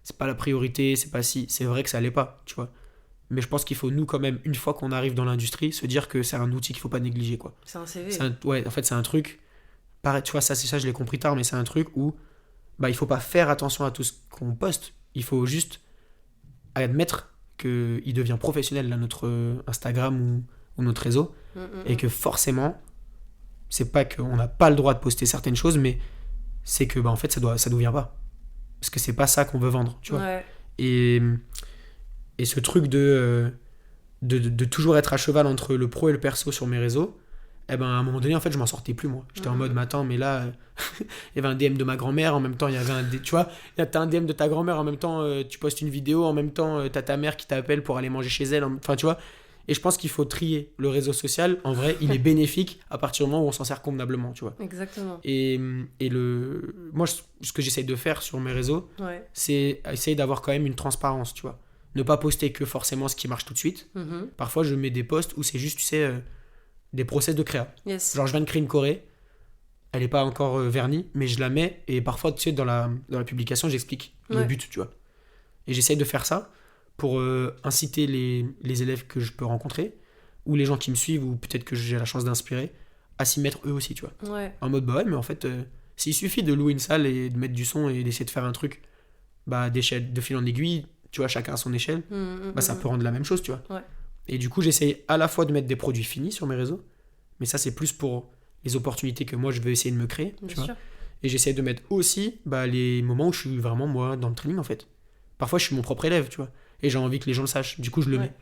c'est pas la priorité, c'est pas si. C'est vrai que ça allait pas, tu vois. Mais je pense qu'il faut, nous, quand même, une fois qu'on arrive dans l'industrie, se dire que c'est un outil qu'il faut pas négliger, quoi. C'est un CV. Ouais, en fait, c'est un truc. Pareil, tu vois, ça, je l'ai compris tard, mais c'est un truc où bah, il faut pas faire attention à tout ce qu'on poste. Il faut juste admettre qu'il devient professionnel, là, notre Instagram ou notre réseau. Et que forcément, c'est pas qu'on n'a pas le droit de poster certaines choses, mais c'est que, bah, en fait, ça nous vient pas. Parce que c'est pas ça qu'on veut vendre, tu vois. Et ce truc de toujours être à cheval entre le pro et le perso sur mes réseaux, eh ben, à un moment donné, en fait, je m'en sortais plus, moi. J'étais en mode, mais attends, mais là, il y avait un DM de ma grand-mère, en même temps, il y avait tu vois, t'as un DM de ta grand-mère, en même temps, tu postes une vidéo, en même temps, t'as ta mère qui t'appelle pour aller manger chez elle, enfin, tu vois. Et je pense qu'il faut trier le réseau social. En vrai, il est bénéfique à partir du moment où on s'en sert convenablement, tu vois. Exactement. Et moi, ce que j'essaye de faire sur mes réseaux, c'est essayer d'avoir quand même une transparence, tu vois. Ne pas poster que forcément ce qui marche tout de suite. Parfois, je mets des posts où c'est juste, tu sais, des process de créa. Genre, je viens de créer une choré, elle n'est pas encore vernie, mais je la mets, et parfois, tu sais, dans la publication, j'explique le but, tu vois. Et j'essaye de faire ça pour inciter les élèves que je peux rencontrer, ou les gens qui me suivent, ou peut-être que j'ai la chance d'inspirer, à s'y mettre eux aussi, tu vois. En mode, bah ouais, mais en fait, s'il suffit de louer une salle et de mettre du son et d'essayer de faire un truc, bah, d'échelle, de fil en aiguille, tu vois, chacun à son échelle, bah, ça peut rendre la même chose, tu vois. Et du coup, j'essaye à la fois de mettre des produits finis sur mes réseaux, mais ça, c'est plus pour les opportunités que moi, je veux essayer de me créer, tu vois. Et j'essaie de mettre aussi bah, les moments où je suis vraiment, moi, dans le training, en fait. Parfois, je suis mon propre élève, tu vois. Et j'ai envie que les gens le sachent. Du coup, je le mets.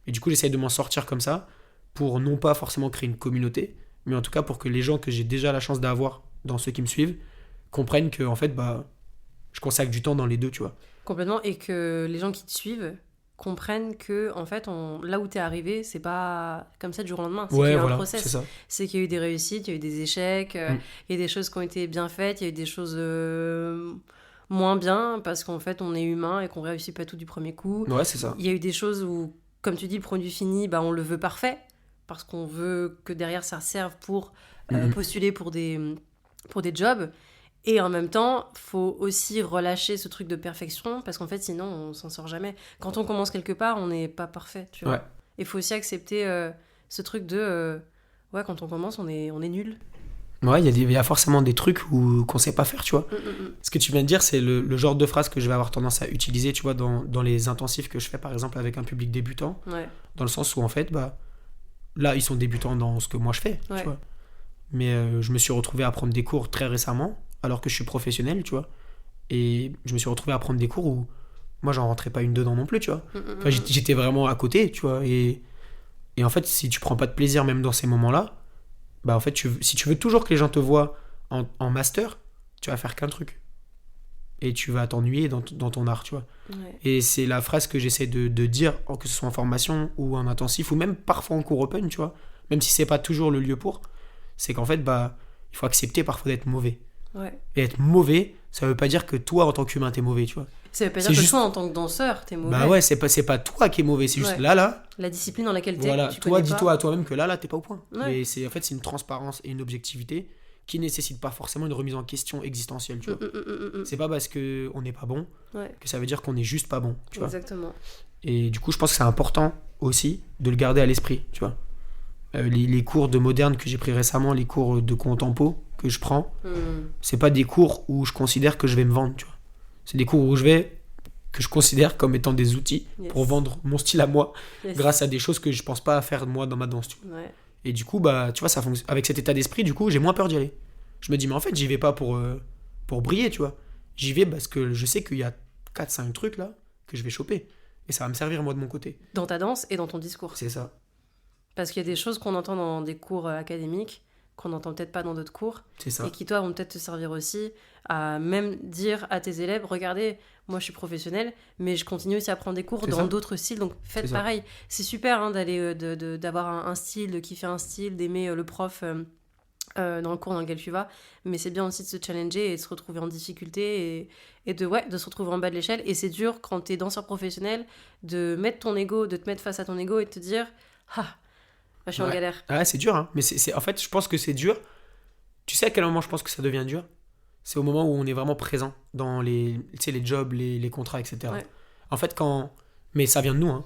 Et du coup, j'essaie de m'en sortir comme ça pour non pas forcément créer une communauté, mais en tout cas pour que les gens que j'ai déjà la chance d'avoir dans ceux qui me suivent comprennent que, en fait, bah, je consacre du temps dans les deux, tu vois. Complètement. Et que les gens qui te suivent comprennent que, en fait, là où t'es arrivé, c'est pas comme ça du jour au lendemain. C'est qu'il y a eu un process. C'est qu'il y a eu des réussites, il y a eu des échecs, il y a des choses qui ont été bien faites, il y a eu des choses moins bien, parce qu'en fait, on est humain et qu'on réussit pas tout du premier coup. Ouais, c'est ça. Il y a eu des choses où, comme tu dis, le produit fini, bah, on le veut parfait, parce qu'on veut que derrière, ça serve pour postuler pour des jobs. Et en même temps, faut aussi relâcher ce truc de perfection, parce qu'en fait, sinon, on s'en sort jamais. Quand on commence quelque part, on n'est pas parfait, tu vois. Il faut aussi accepter ce truc de... quand on commence, on est nul. Ouais, il y a forcément des trucs qu'on sait pas faire, tu vois. Ce que tu viens de dire, c'est le genre de phrase que je vais avoir tendance à utiliser, tu vois, dans les intensifs que je fais, par exemple, avec un public débutant. Dans le sens où, en fait, bah, là, ils sont débutants dans ce que moi je fais, tu vois. Mais je me suis retrouvé à prendre des cours très récemment, alors que je suis professionnel, tu vois. Et je me suis retrouvé à prendre des cours où moi j'en rentrais pas une dedans non plus, tu vois. Enfin, j'étais vraiment à côté, tu vois. Et en fait, si tu prends pas de plaisir même dans ces moments-là, bah en fait, si tu veux toujours que les gens te voient en master, tu vas faire qu'un truc. Et tu vas t'ennuyer dans ton art, tu vois. Ouais. Et c'est la phrase que j'essaie de dire, que ce soit en formation ou en intensif, ou même parfois en cours open, tu vois. Même si c'est pas toujours le lieu pour, c'est qu'en fait, bah, il faut accepter parfois d'être mauvais. Ouais. Et être mauvais, ça veut pas dire que toi, en tant qu'humain, t'es mauvais, tu vois. Ça veut pas dire que toi, en tant que danseur, t'es mauvais. Bah ouais, c'est pas toi qui es mauvais, c'est juste là. La discipline dans laquelle t'es, voilà, tu toi, connais dis-toi pas. à toi-même que là, t'es pas au point. Ouais. Mais en fait, c'est une transparence et une objectivité qui nécessite pas forcément une remise en question existentielle, tu vois. C'est pas parce qu'on n'est pas bon que ça veut dire qu'on est juste pas bon, tu vois. Exactement. Et du coup, je pense que c'est important aussi de le garder à l'esprit, tu vois. Les cours de moderne que j'ai pris récemment, les cours de contempo que je prends, c'est pas des cours où je considère que je vais me vendre, tu vois. C'est des cours où que je considère comme étant des outils pour vendre mon style à moi grâce à des choses que je pense pas à faire moi dans ma danse, tu vois. Ouais. Et du coup, bah, tu vois, avec cet état d'esprit, du coup, j'ai moins peur d'y aller. Je me dis, mais en fait, j'y vais pas pour briller, tu vois. J'y vais parce que je sais qu'il y a 4-5 trucs là que je vais choper. Et ça va me servir moi de mon côté. Dans ta danse et dans ton discours. C'est ça. Parce qu'il y a des choses qu'on entend dans des cours académiques, qu'on n'entend peut-être pas dans d'autres cours. C'est ça. Et qui, toi, vont peut-être te servir aussi à même dire à tes élèves, regardez, moi je suis professionnel, mais je continue aussi à prendre des cours dans d'autres styles, donc faites pareil. C'est super hein, d'aller, d'avoir un style, de kiffer un style, d'aimer le prof dans le cours dans lequel tu vas, mais c'est bien aussi de se challenger et de se retrouver en difficulté et de se retrouver en bas de l'échelle. Et c'est dur quand t'es danseur professionnel de mettre ton ego, de te mettre face à ton ego et de te dire je suis en galère. Ouais, c'est dur, hein. Mais en fait, je pense que c'est dur. Tu sais à quel moment je pense que ça devient dur ? C'est au moment où on est vraiment présent dans les jobs, les contrats, etc. Ouais. En fait, mais ça vient de nous, hein.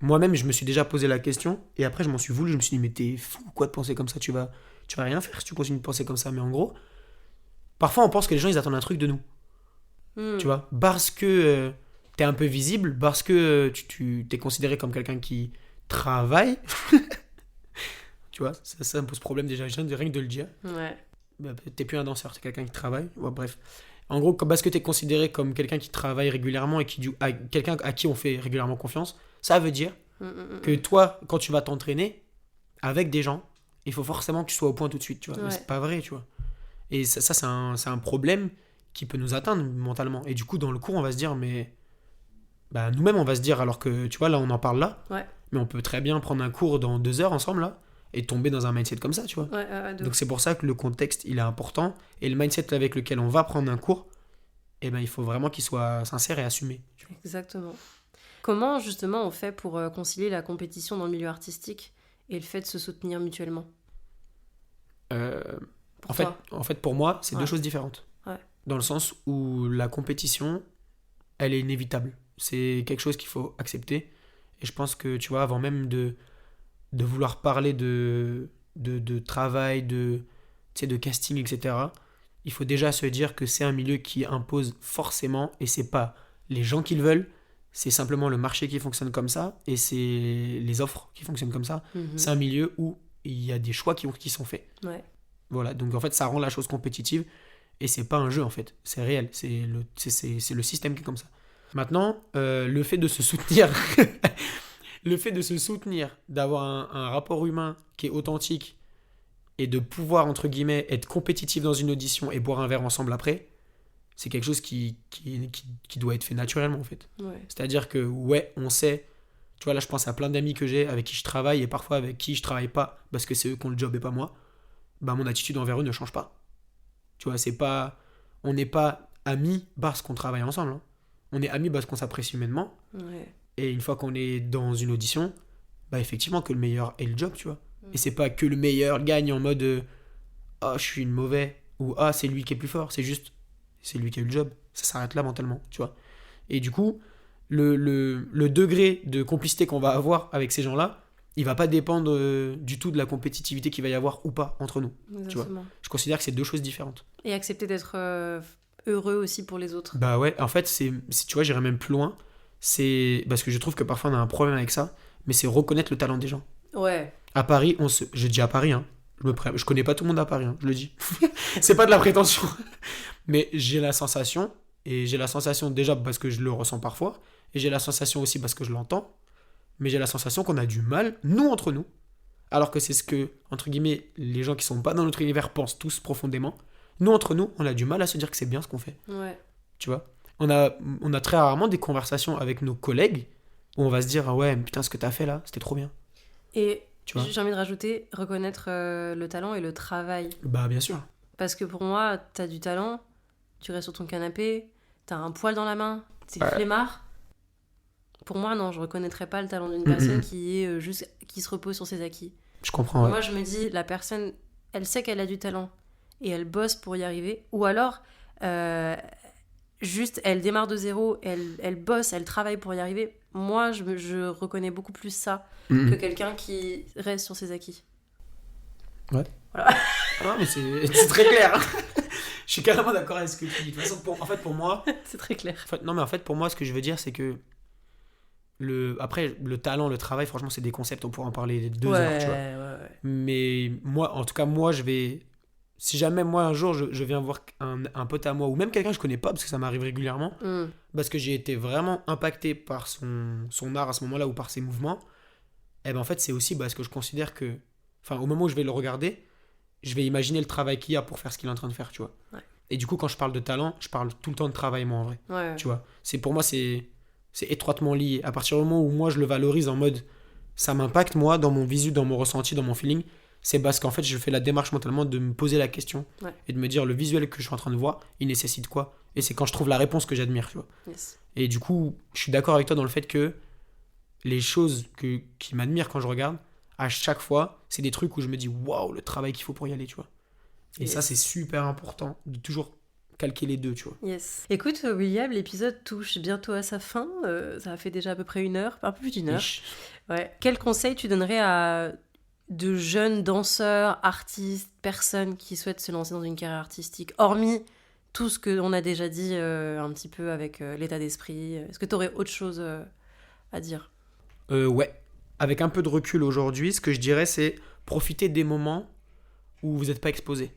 Moi-même, je me suis déjà posé la question et après, je m'en suis voulu. Je me suis dit, mais t'es fou quoi de penser comme ça ? Tu vas rien faire si tu continues de penser comme ça. Mais en gros, parfois, on pense que les gens, ils attendent un truc de nous. Tu vois ? Parce que t'es un peu visible, parce que tu t'es considéré comme quelqu'un qui travaille. Tu vois, ça me pose problème déjà, rien que de le dire. Ouais. Bah, t'es plus un danseur, t'es quelqu'un qui travaille. Ouais, bref. En gros, parce que t'es considéré comme quelqu'un qui travaille régulièrement et quelqu'un à qui on fait régulièrement confiance, ça veut dire que toi, quand tu vas t'entraîner avec des gens, il faut forcément que tu sois au point tout de suite, tu vois. Mais c'est pas vrai, tu vois. Et ça c'est un problème qui peut nous atteindre mentalement. Et du coup, dans le cours, on va se dire, mais bah, nous-mêmes, on va se dire, alors que, tu vois, là, on en parle là, mais on peut très bien prendre un cours dans 2 heures ensemble, là, et tomber dans un mindset comme ça, tu vois. Donc c'est pour ça que le contexte, il est important, et le mindset avec lequel on va prendre un cours, eh ben, il faut vraiment qu'il soit sincère et assumé. Tu vois. Exactement. Comment, justement, on fait pour concilier la compétition dans le milieu artistique et le fait de se soutenir mutuellement ? En fait, pour moi, c'est 2 choses différentes. Ouais. Dans le sens où la compétition, elle est inévitable. C'est quelque chose qu'il faut accepter. Et je pense que, tu vois, avant même de vouloir parler de travail, de casting, etc., il faut déjà se dire que c'est un milieu qui impose forcément, et c'est pas les gens qui le veulent, c'est simplement le marché qui fonctionne comme ça, et c'est les offres qui fonctionnent comme ça. C'est un milieu où il y a des choix qui sont faits. Ouais. Voilà, donc en fait, ça rend la chose compétitive, et c'est pas un jeu, en fait. C'est réel, c'est le système qui est comme ça. Maintenant, le fait de se soutenir... Le fait de se soutenir, d'avoir un rapport humain qui est authentique et de pouvoir, entre guillemets, être compétitif dans une audition et boire un verre ensemble après, c'est quelque chose qui doit être fait naturellement, en fait. Ouais. C'est-à-dire que, on sait... Tu vois, là, je pense à plein d'amis que j'ai, avec qui je travaille et parfois avec qui je travaille pas parce que c'est eux qui ont le job et pas moi. Bah, mon attitude envers eux ne change pas. Tu vois, c'est pas... On n'est pas amis parce qu'on travaille ensemble. Hein. On est amis parce qu'on s'apprécie humainement. Ouais. Et une fois qu'on est dans une audition, bah effectivement que le meilleur ait le job, tu vois. Et c'est pas que le meilleur gagne en mode je suis une mauvais ou c'est lui qui est plus fort, c'est juste c'est lui qui a eu le job. Ça s'arrête là mentalement, tu vois. Et du coup, le degré de complicité qu'on va avoir avec ces gens-là, il va pas dépendre du tout de la compétitivité qu'il va y avoir ou pas entre nous. Tu vois. Je considère que c'est 2 choses différentes. Et accepter d'être heureux aussi pour les autres. Bah ouais, en fait, tu vois, j'irais même plus loin. C'est parce que je trouve que parfois on a un problème avec ça, mais c'est reconnaître le talent des gens. Ouais. À Paris, je dis à Paris, hein, je connais pas tout le monde à Paris, hein, je le dis. C'est pas de la prétention. Mais j'ai la sensation, Et j'ai la sensation, déjà parce que je le ressens parfois, et j'ai la sensation aussi parce que je l'entends, mais j'ai la sensation qu'on a du mal, nous entre nous, alors que c'est ce que, entre guillemets, les gens qui sont pas dans notre univers pensent tous profondément. Nous entre nous, on a du mal à se dire que c'est bien ce qu'on fait. Ouais. Tu vois, on a très rarement des conversations avec nos collègues où on va se dire, ah ouais, putain, ce que t'as fait là, c'était trop bien. Et Tu vois j'ai envie de rajouter, reconnaître le talent et le travail. Bah, bien sûr. Parce que pour moi, t'as du talent, tu restes sur ton canapé, t'as un poil dans la main, t'es flemmard. Pour moi, non, je reconnaîtrais pas le talent d'une personne qui est juste qui se repose sur ses acquis. Je comprends, ouais. Moi, je me dis, la personne, elle sait qu'elle a du talent et elle bosse pour y arriver. Ou alors, juste, elle démarre de zéro, elle bosse, elle travaille pour y arriver. Moi, je reconnais beaucoup plus ça que quelqu'un qui reste sur ses acquis. Ouais. Voilà. Non, mais c'est très clair. Je suis carrément d'accord avec ce que tu dis. De toute façon, pour moi... C'est très clair. En fait, pour moi, ce que je veux dire, c'est que après, le talent, le travail, franchement, c'est des concepts, on pourra en parler 2 heures, tu vois. Ouais. Mais moi, en tout cas, moi, je vais... Si jamais, moi, un jour, je viens voir un pote à moi, ou même quelqu'un que je connais pas, parce que ça m'arrive régulièrement, parce que j'ai été vraiment impacté par son art à ce moment-là, ou par ses mouvements, et ben en fait, c'est aussi parce que je considère que... Enfin, au moment où je vais le regarder, je vais imaginer le travail qu'il y a pour faire ce qu'il est en train de faire, tu vois. Ouais. Et du coup, quand je parle de talent, je parle tout le temps de travail, moi, en vrai. Ouais. Tu vois. Pour moi, c'est étroitement lié. À partir du moment où moi, je le valorise en mode, ça m'impacte, moi, dans mon visu, dans mon ressenti, dans mon feeling, c'est parce qu'en fait, je fais la démarche mentalement de me poser la question et de me dire, le visuel que je suis en train de voir, il nécessite quoi? Et c'est quand je trouve la réponse que j'admire, tu vois. Yes. Et du coup, je suis d'accord avec toi dans le fait que les choses qui m'admirent quand je regarde, à chaque fois, c'est des trucs où je me dis, waouh, le travail qu'il faut pour y aller, tu vois. Et ça, c'est super important de toujours calquer les deux, tu vois. Yes. Écoute, William, l'épisode touche bientôt à sa fin. Ça a fait déjà à peu près 1 heure, un peu plus d'1 heure. Ouais. Quel conseil tu donnerais à de jeunes danseurs, artistes, personnes qui souhaitent se lancer dans une carrière artistique, hormis tout ce qu'on a déjà dit un petit peu avec l'état d'esprit? Est-ce que tu aurais autre chose à dire? Ouais. Avec un peu de recul aujourd'hui, ce que je dirais, c'est profiter des moments où vous n'êtes pas exposé.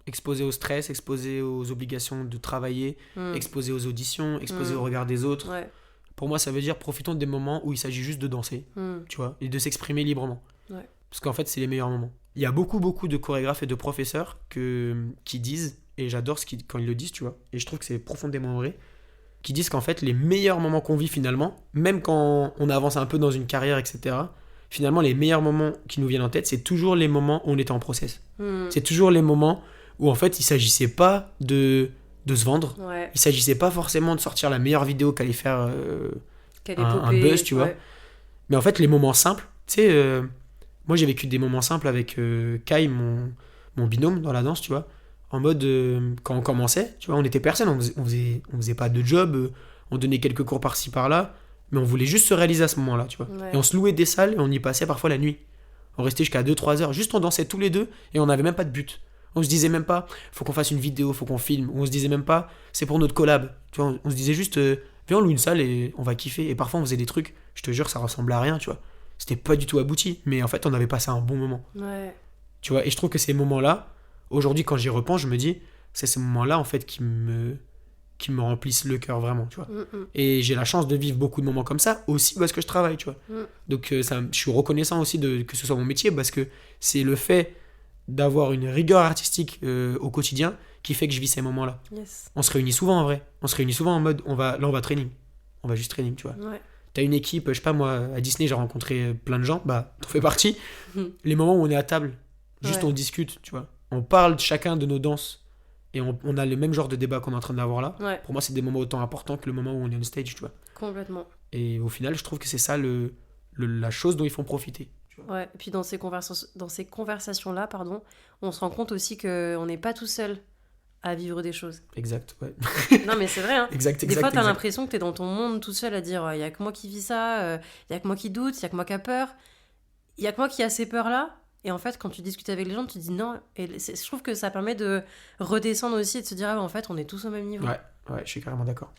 Exposé au stress, exposé aux obligations de travailler, exposé aux auditions, exposé au regard des autres. Ouais. Pour moi, ça veut dire profitons des moments où il s'agit juste de danser, tu vois, et de s'exprimer librement. Ouais. Parce qu'en fait, c'est les meilleurs moments. Il y a beaucoup de chorégraphes et de professeurs qui disent, et j'adore quand ils le disent, tu vois, et je trouve que c'est profondément vrai, qui disent qu'en fait, les meilleurs moments qu'on vit finalement, même quand on avance un peu dans une carrière, etc., finalement, les meilleurs moments qui nous viennent en tête, c'est toujours les moments où on était en process. C'est toujours les moments où en fait, il s'agissait pas de se vendre. Ouais. Il s'agissait pas forcément de sortir la meilleure vidéo qu'allait faire un buzz, tu vois. Mais en fait, les moments simples, tu sais, moi j'ai vécu des moments simples avec Kai, mon binôme dans la danse, tu vois. En mode, quand on commençait, tu vois, on était personne, on faisait pas de job, on donnait quelques cours par-ci par-là, mais on voulait juste se réaliser à ce moment-là, tu vois. Ouais. Et on se louait des salles et on y passait parfois la nuit. On restait jusqu'à 2-3 heures, juste on dansait tous les deux et on n'avait même pas de but. On se disait même pas, faut qu'on fasse une vidéo, faut qu'on filme. Ou on se disait même pas, c'est pour notre collab. Tu vois, on se disait juste, viens, on loue une salle et on va kiffer. Et parfois, on faisait des trucs, je te jure, ça ressemblait à rien, tu vois. C'était pas du tout abouti. Mais en fait, on avait passé un bon moment. Ouais. Tu vois, et je trouve que ces moments-là, aujourd'hui, quand j'y repense, je me dis, c'est ces moments-là, en fait, qui me remplissent le cœur vraiment, tu vois. Et j'ai la chance de vivre beaucoup de moments comme ça, aussi parce que je travaille, tu vois. Donc, je suis reconnaissant aussi que ce soit mon métier, parce que c'est le fait d'avoir une rigueur artistique au quotidien qui fait que je vis ces moments-là. Yes. On se réunit souvent en vrai. On se réunit souvent en mode, on va training. On va juste training, tu vois. Ouais. T'as une équipe, je sais pas moi, à Disney, j'ai rencontré plein de gens, bah, t'en fais partie. Les moments où on est à table, juste on discute, tu vois. On parle chacun de nos danses et on a le même genre de débat qu'on est en train d'avoir là. Ouais. Pour moi, c'est des moments autant importants que le moment où on est on stage, tu vois. Complètement. Et au final, je trouve que c'est ça la chose dont il faut profiter. Ouais, et puis dans ces conversations-là, on se rend compte aussi qu'on n'est pas tout seul à vivre des choses. Exact, ouais. Non, mais c'est vrai, hein. Exact. Des fois, t'as l'impression que t'es dans ton monde tout seul à dire il y a que moi qui vis ça, il y a que moi qui doute, il y a que moi qui a peur, il y a que moi qui a ces peurs-là. Et en fait, quand tu discutes avec les gens, tu te dis non. Et je trouve que ça permet de redescendre aussi et de se dire en fait, on est tous au même niveau. Ouais, je suis carrément d'accord.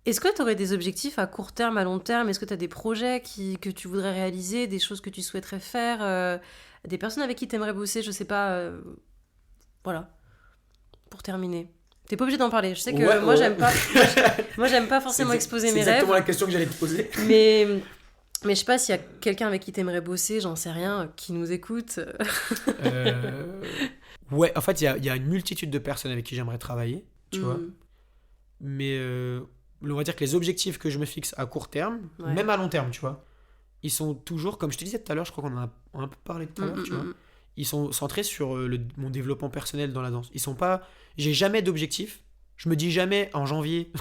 Est-ce que tu aurais des objectifs à court terme, à long terme? Est-ce que tu as des projets que tu voudrais réaliser, des choses que tu souhaiterais faire, des personnes avec qui tu aimerais bosser, je sais pas, voilà. pour terminer? T'es pas obligé d'en parler. Je sais que moi, j'aime pas. Moi, j'aime pas forcément exposer mes rêves. C'est exactement la question que j'allais te poser. Mais je sais pas s'il y a quelqu'un avec qui t'aimerais bosser, j'en sais rien, qui nous écoute. Ouais, en fait, il y a une multitude de personnes avec qui j'aimerais travailler, tu vois. Mais on va dire que les objectifs que je me fixe à court terme, même à long terme, tu vois, ils sont toujours, comme je te disais tout à l'heure, je crois qu'on en a un peu parlé tout à l'heure, tu vois. Ils sont centrés sur mon développement personnel dans la danse. Ils sont pas... J'ai jamais d'objectif. Je me dis jamais en janvier,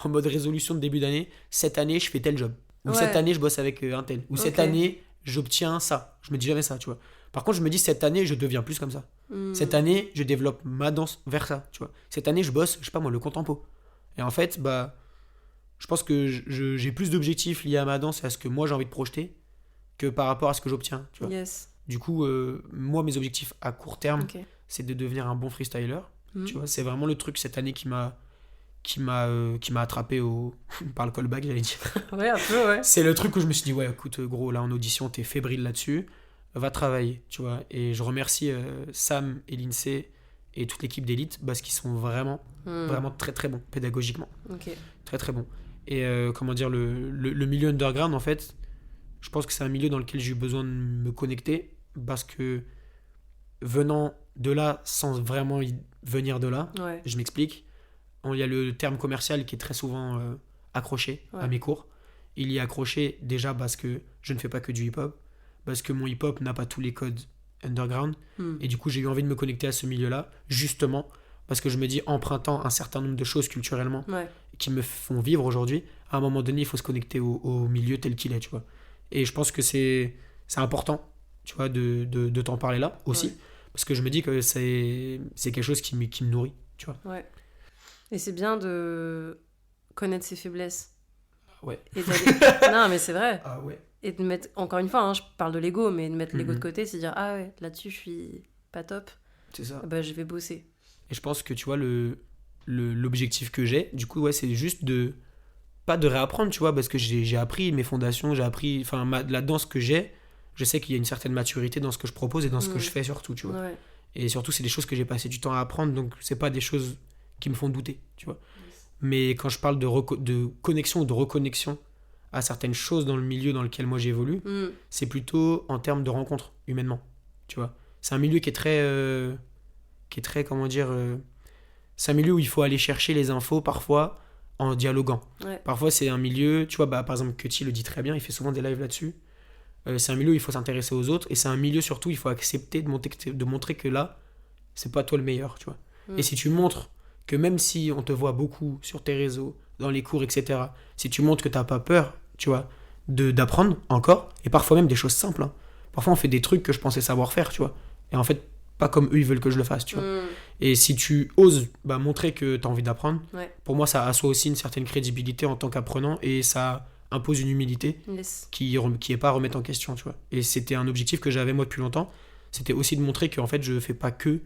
en mode résolution de début d'année, cette année, je fais tel job. Ou cette année, je bosse avec un tel. Ou cette année, j'obtiens ça. Je me dis jamais ça, tu vois. Par contre, je me dis, cette année, je deviens plus comme ça. Cette année, je développe ma danse vers ça, tu vois. Cette année, je bosse, je sais pas moi, le contempo. Et en fait, bah, je pense que j'ai plus d'objectifs liés à ma danse et à ce que moi, j'ai envie de projeter que par rapport à ce que j'obtiens, tu vois. Du coup, moi, mes objectifs à court terme, c'est de devenir un bon freestyler. Tu vois, c'est vraiment le truc cette année qui m'a attrapé par le callback, j'allais dire. Ouais, un peu, ouais. C'est le truc où je me suis dit, ouais, écoute, gros, là, en audition, t'es fébrile là-dessus, va travailler, tu vois. Et je remercie Sam et Lindsay et toute l'équipe d'élite parce qu'ils sont vraiment très, très bons, pédagogiquement. Très, très bons. Et comment dire, le milieu underground, en fait, je pense que c'est un milieu dans lequel j'ai eu besoin de me connecter parce que venant de là, sans vraiment venir de là, je m'explique. Il y a le terme commercial qui est très souvent accroché à mes cours. Il y est accroché déjà parce que je ne fais pas que du hip-hop, parce que mon hip-hop n'a pas tous les codes underground. Et du coup, j'ai eu envie de me connecter à ce milieu-là, justement, parce que je me dis, empruntant un certain nombre de choses culturellement qui me font vivre aujourd'hui, à un moment donné, il faut se connecter au milieu tel qu'il est, tu vois. Et je pense que c'est important, tu vois, de t'en parler là aussi, parce que je me dis que c'est quelque chose qui me nourrit, tu vois. Et c'est bien de connaître ses faiblesses. Et non, mais c'est vrai. Et de mettre, encore une fois, je parle de l'ego, mais de mettre l'ego de côté, c'est dire, ah ouais, là-dessus, je suis pas top. C'est ça. Bah, je vais bosser. Et je pense que, tu vois, l'objectif que j'ai, du coup, c'est juste pas de réapprendre, tu vois, parce que j'ai appris mes fondations, j'ai appris, la danse que j'ai, je sais qu'il y a une certaine maturité dans ce que je propose et dans ce que je fais surtout, tu vois. Et surtout, c'est des choses que j'ai passé du temps à apprendre, donc c'est pas des choses qui me font douter, tu vois. Mais quand je parle de connexion ou de reconnexion à certaines choses dans le milieu dans lequel moi j'évolue, c'est plutôt en termes de rencontres humainement, tu vois. C'est un milieu qui est très comment dire, c'est un milieu où il faut aller chercher les infos parfois en dialoguant. Parfois c'est un milieu, tu vois, bah, par exemple Cutty le dit très bien, il fait souvent des lives là-dessus. C'est un milieu où il faut s'intéresser aux autres et c'est un milieu surtout où il faut accepter de montrer que là c'est pas toi le meilleur, tu vois. Et si tu montres que même si on te voit beaucoup sur tes réseaux, dans les cours, etc., si tu montres que t'as pas peur, tu vois, d'apprendre encore, et parfois même des choses simples, hein. Parfois on fait des trucs que je pensais savoir faire, tu vois, et en fait pas comme eux ils veulent que je le fasse, tu vois. Et si tu oses montrer que t'as envie d'apprendre, pour moi ça assoit aussi une certaine crédibilité en tant qu'apprenant, et ça impose une humilité qui est pas à remettre en question, tu vois. Et c'était un objectif que j'avais moi depuis longtemps, c'était aussi de montrer qu'en fait je fais pas que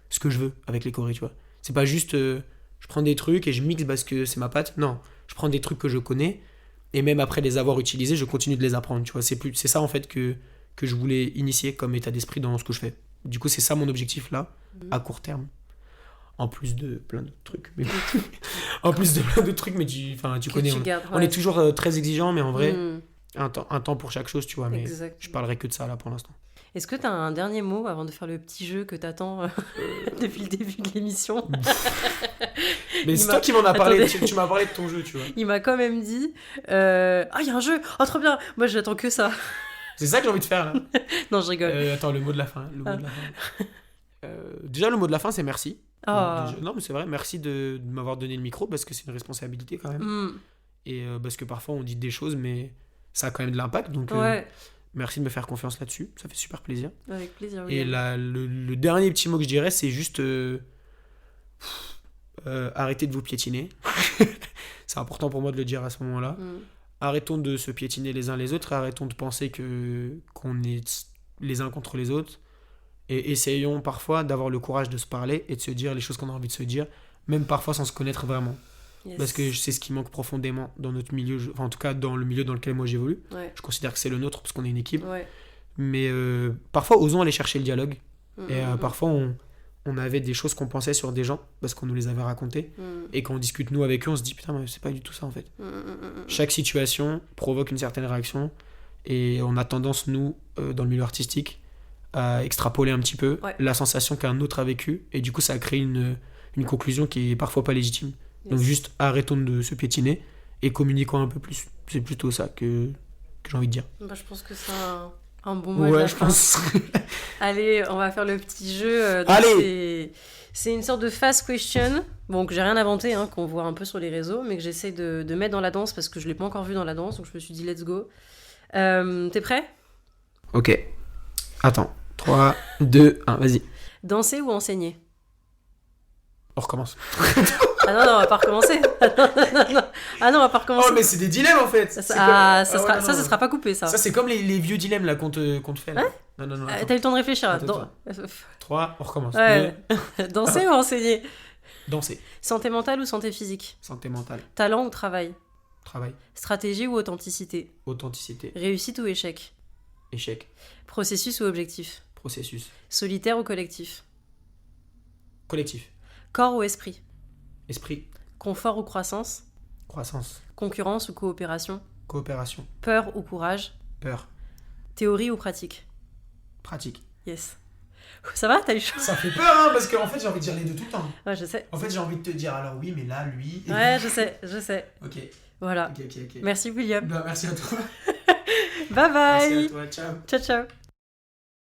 ce que je veux avec les chorés, tu vois. C'est pas juste je prends des trucs et je mixe parce que c'est ma patte. Non, je prends des trucs que je connais et même après les avoir utilisés, je continue de les apprendre. Tu vois, c'est ça en fait que je voulais initier comme état d'esprit dans ce que je fais. Du coup, c'est ça mon objectif là, à court terme. En plus de plein d'autres trucs. Mais en plus de plein d'autres trucs, mais tu connais. On est toujours très exigeant, mais en vrai, un temps pour chaque chose, tu vois. Mais je parlerai que de ça là pour l'instant. Est-ce que tu as un dernier mot avant de faire le petit jeu que t'attends depuis le début de l'émission? Mais c'est toi qui m'en as parlé, tu m'as parlé de ton jeu, tu vois. Il m'a quand même dit ah, il y a un jeu, oh trop bien, moi j'attends que ça. C'est ça que j'ai envie de faire là. Non, je rigole. Attends, le mot de la fin. Déjà, le mot de la fin, c'est merci. Non, mais c'est vrai, merci de m'avoir donné le micro parce que c'est une responsabilité quand même. Et parce que parfois on dit des choses, mais ça a quand même de l'impact, donc. Merci de me faire confiance là-dessus, ça fait super plaisir. Avec plaisir. Et le dernier petit mot que je dirais, c'est juste arrêtez de vous piétiner. C'est important pour moi de le dire à ce moment-là. Arrêtons de se piétiner les uns les autres, arrêtons de penser qu'on est les uns contre les autres. Et essayons parfois d'avoir le courage de se parler et de se dire les choses qu'on a envie de se dire, même parfois sans se connaître vraiment. Parce que c'est ce qui manque profondément dans notre milieu, enfin en tout cas dans le milieu dans lequel moi j'évolue. Je considère que c'est le nôtre parce qu'on est une équipe. Mais parfois osons aller chercher le dialogue. Et parfois on on avait des choses qu'on pensait sur des gens parce qu'on nous les avait racontées. Et quand on discute nous avec eux, on se dit putain, mais c'est pas du tout ça en fait. Chaque situation provoque une certaine réaction et on a tendance, nous, dans le milieu artistique, à extrapoler un petit peu la sensation qu'un autre a vécue et du coup, ça a créé une conclusion qui est parfois pas légitime. Donc, juste arrêtons de se piétiner et communiquons un peu plus. C'est plutôt ça que j'ai envie de dire. Bah, je pense que c'est un bon mot. Ouais, je pense. Allez, on va faire le petit jeu. Allez. C'est une sorte de fast question, bon, que j'ai rien inventé, hein, qu'on voit un peu sur les réseaux, mais que j'essaie de mettre dans la danse parce que je l'ai pas encore vu dans la danse, donc je me suis dit let's go. T'es prêt ? Ok. Attends. 3, 2, 1, vas-y. Danser ou enseigner ? On recommence. Ah non, on va pas recommencer. Ah non, on va pas recommencer. Oh, mais c'est des dilemmes en fait. Ça sera pas coupé, ça. Ça, c'est comme les vieux dilemmes là qu'on te fait. Là. Ouais. Non. T'as eu le temps de réfléchir. Attends. 3, on recommence. Ouais. Danser ou enseigner ? Danser. Santé mentale ou santé physique ? Santé mentale. Talent ou travail ? Travail. Stratégie ou authenticité ? Authenticité. Réussite ou échec ? Échec. Processus ou objectif ? Processus. Solitaire ou collectif ? Collectif. Corps ou esprit ? Esprit. Confort ou croissance ? Croissance. Concurrence ou coopération ? Coopération. Peur ou courage ? Peur. Théorie ou pratique ? Pratique. Yes. Ça va ? T'as eu chaud ? Ça fait peur, hein, parce qu'en fait, j'ai envie de dire les deux tout le temps. Ouais, je sais. En fait, j'ai envie de te dire, alors oui, mais là, lui... Ouais, je sais. Ok. Voilà. Ok. Merci, William. Bah, merci à toi. Bye bye. Merci à toi, ciao. Ciao.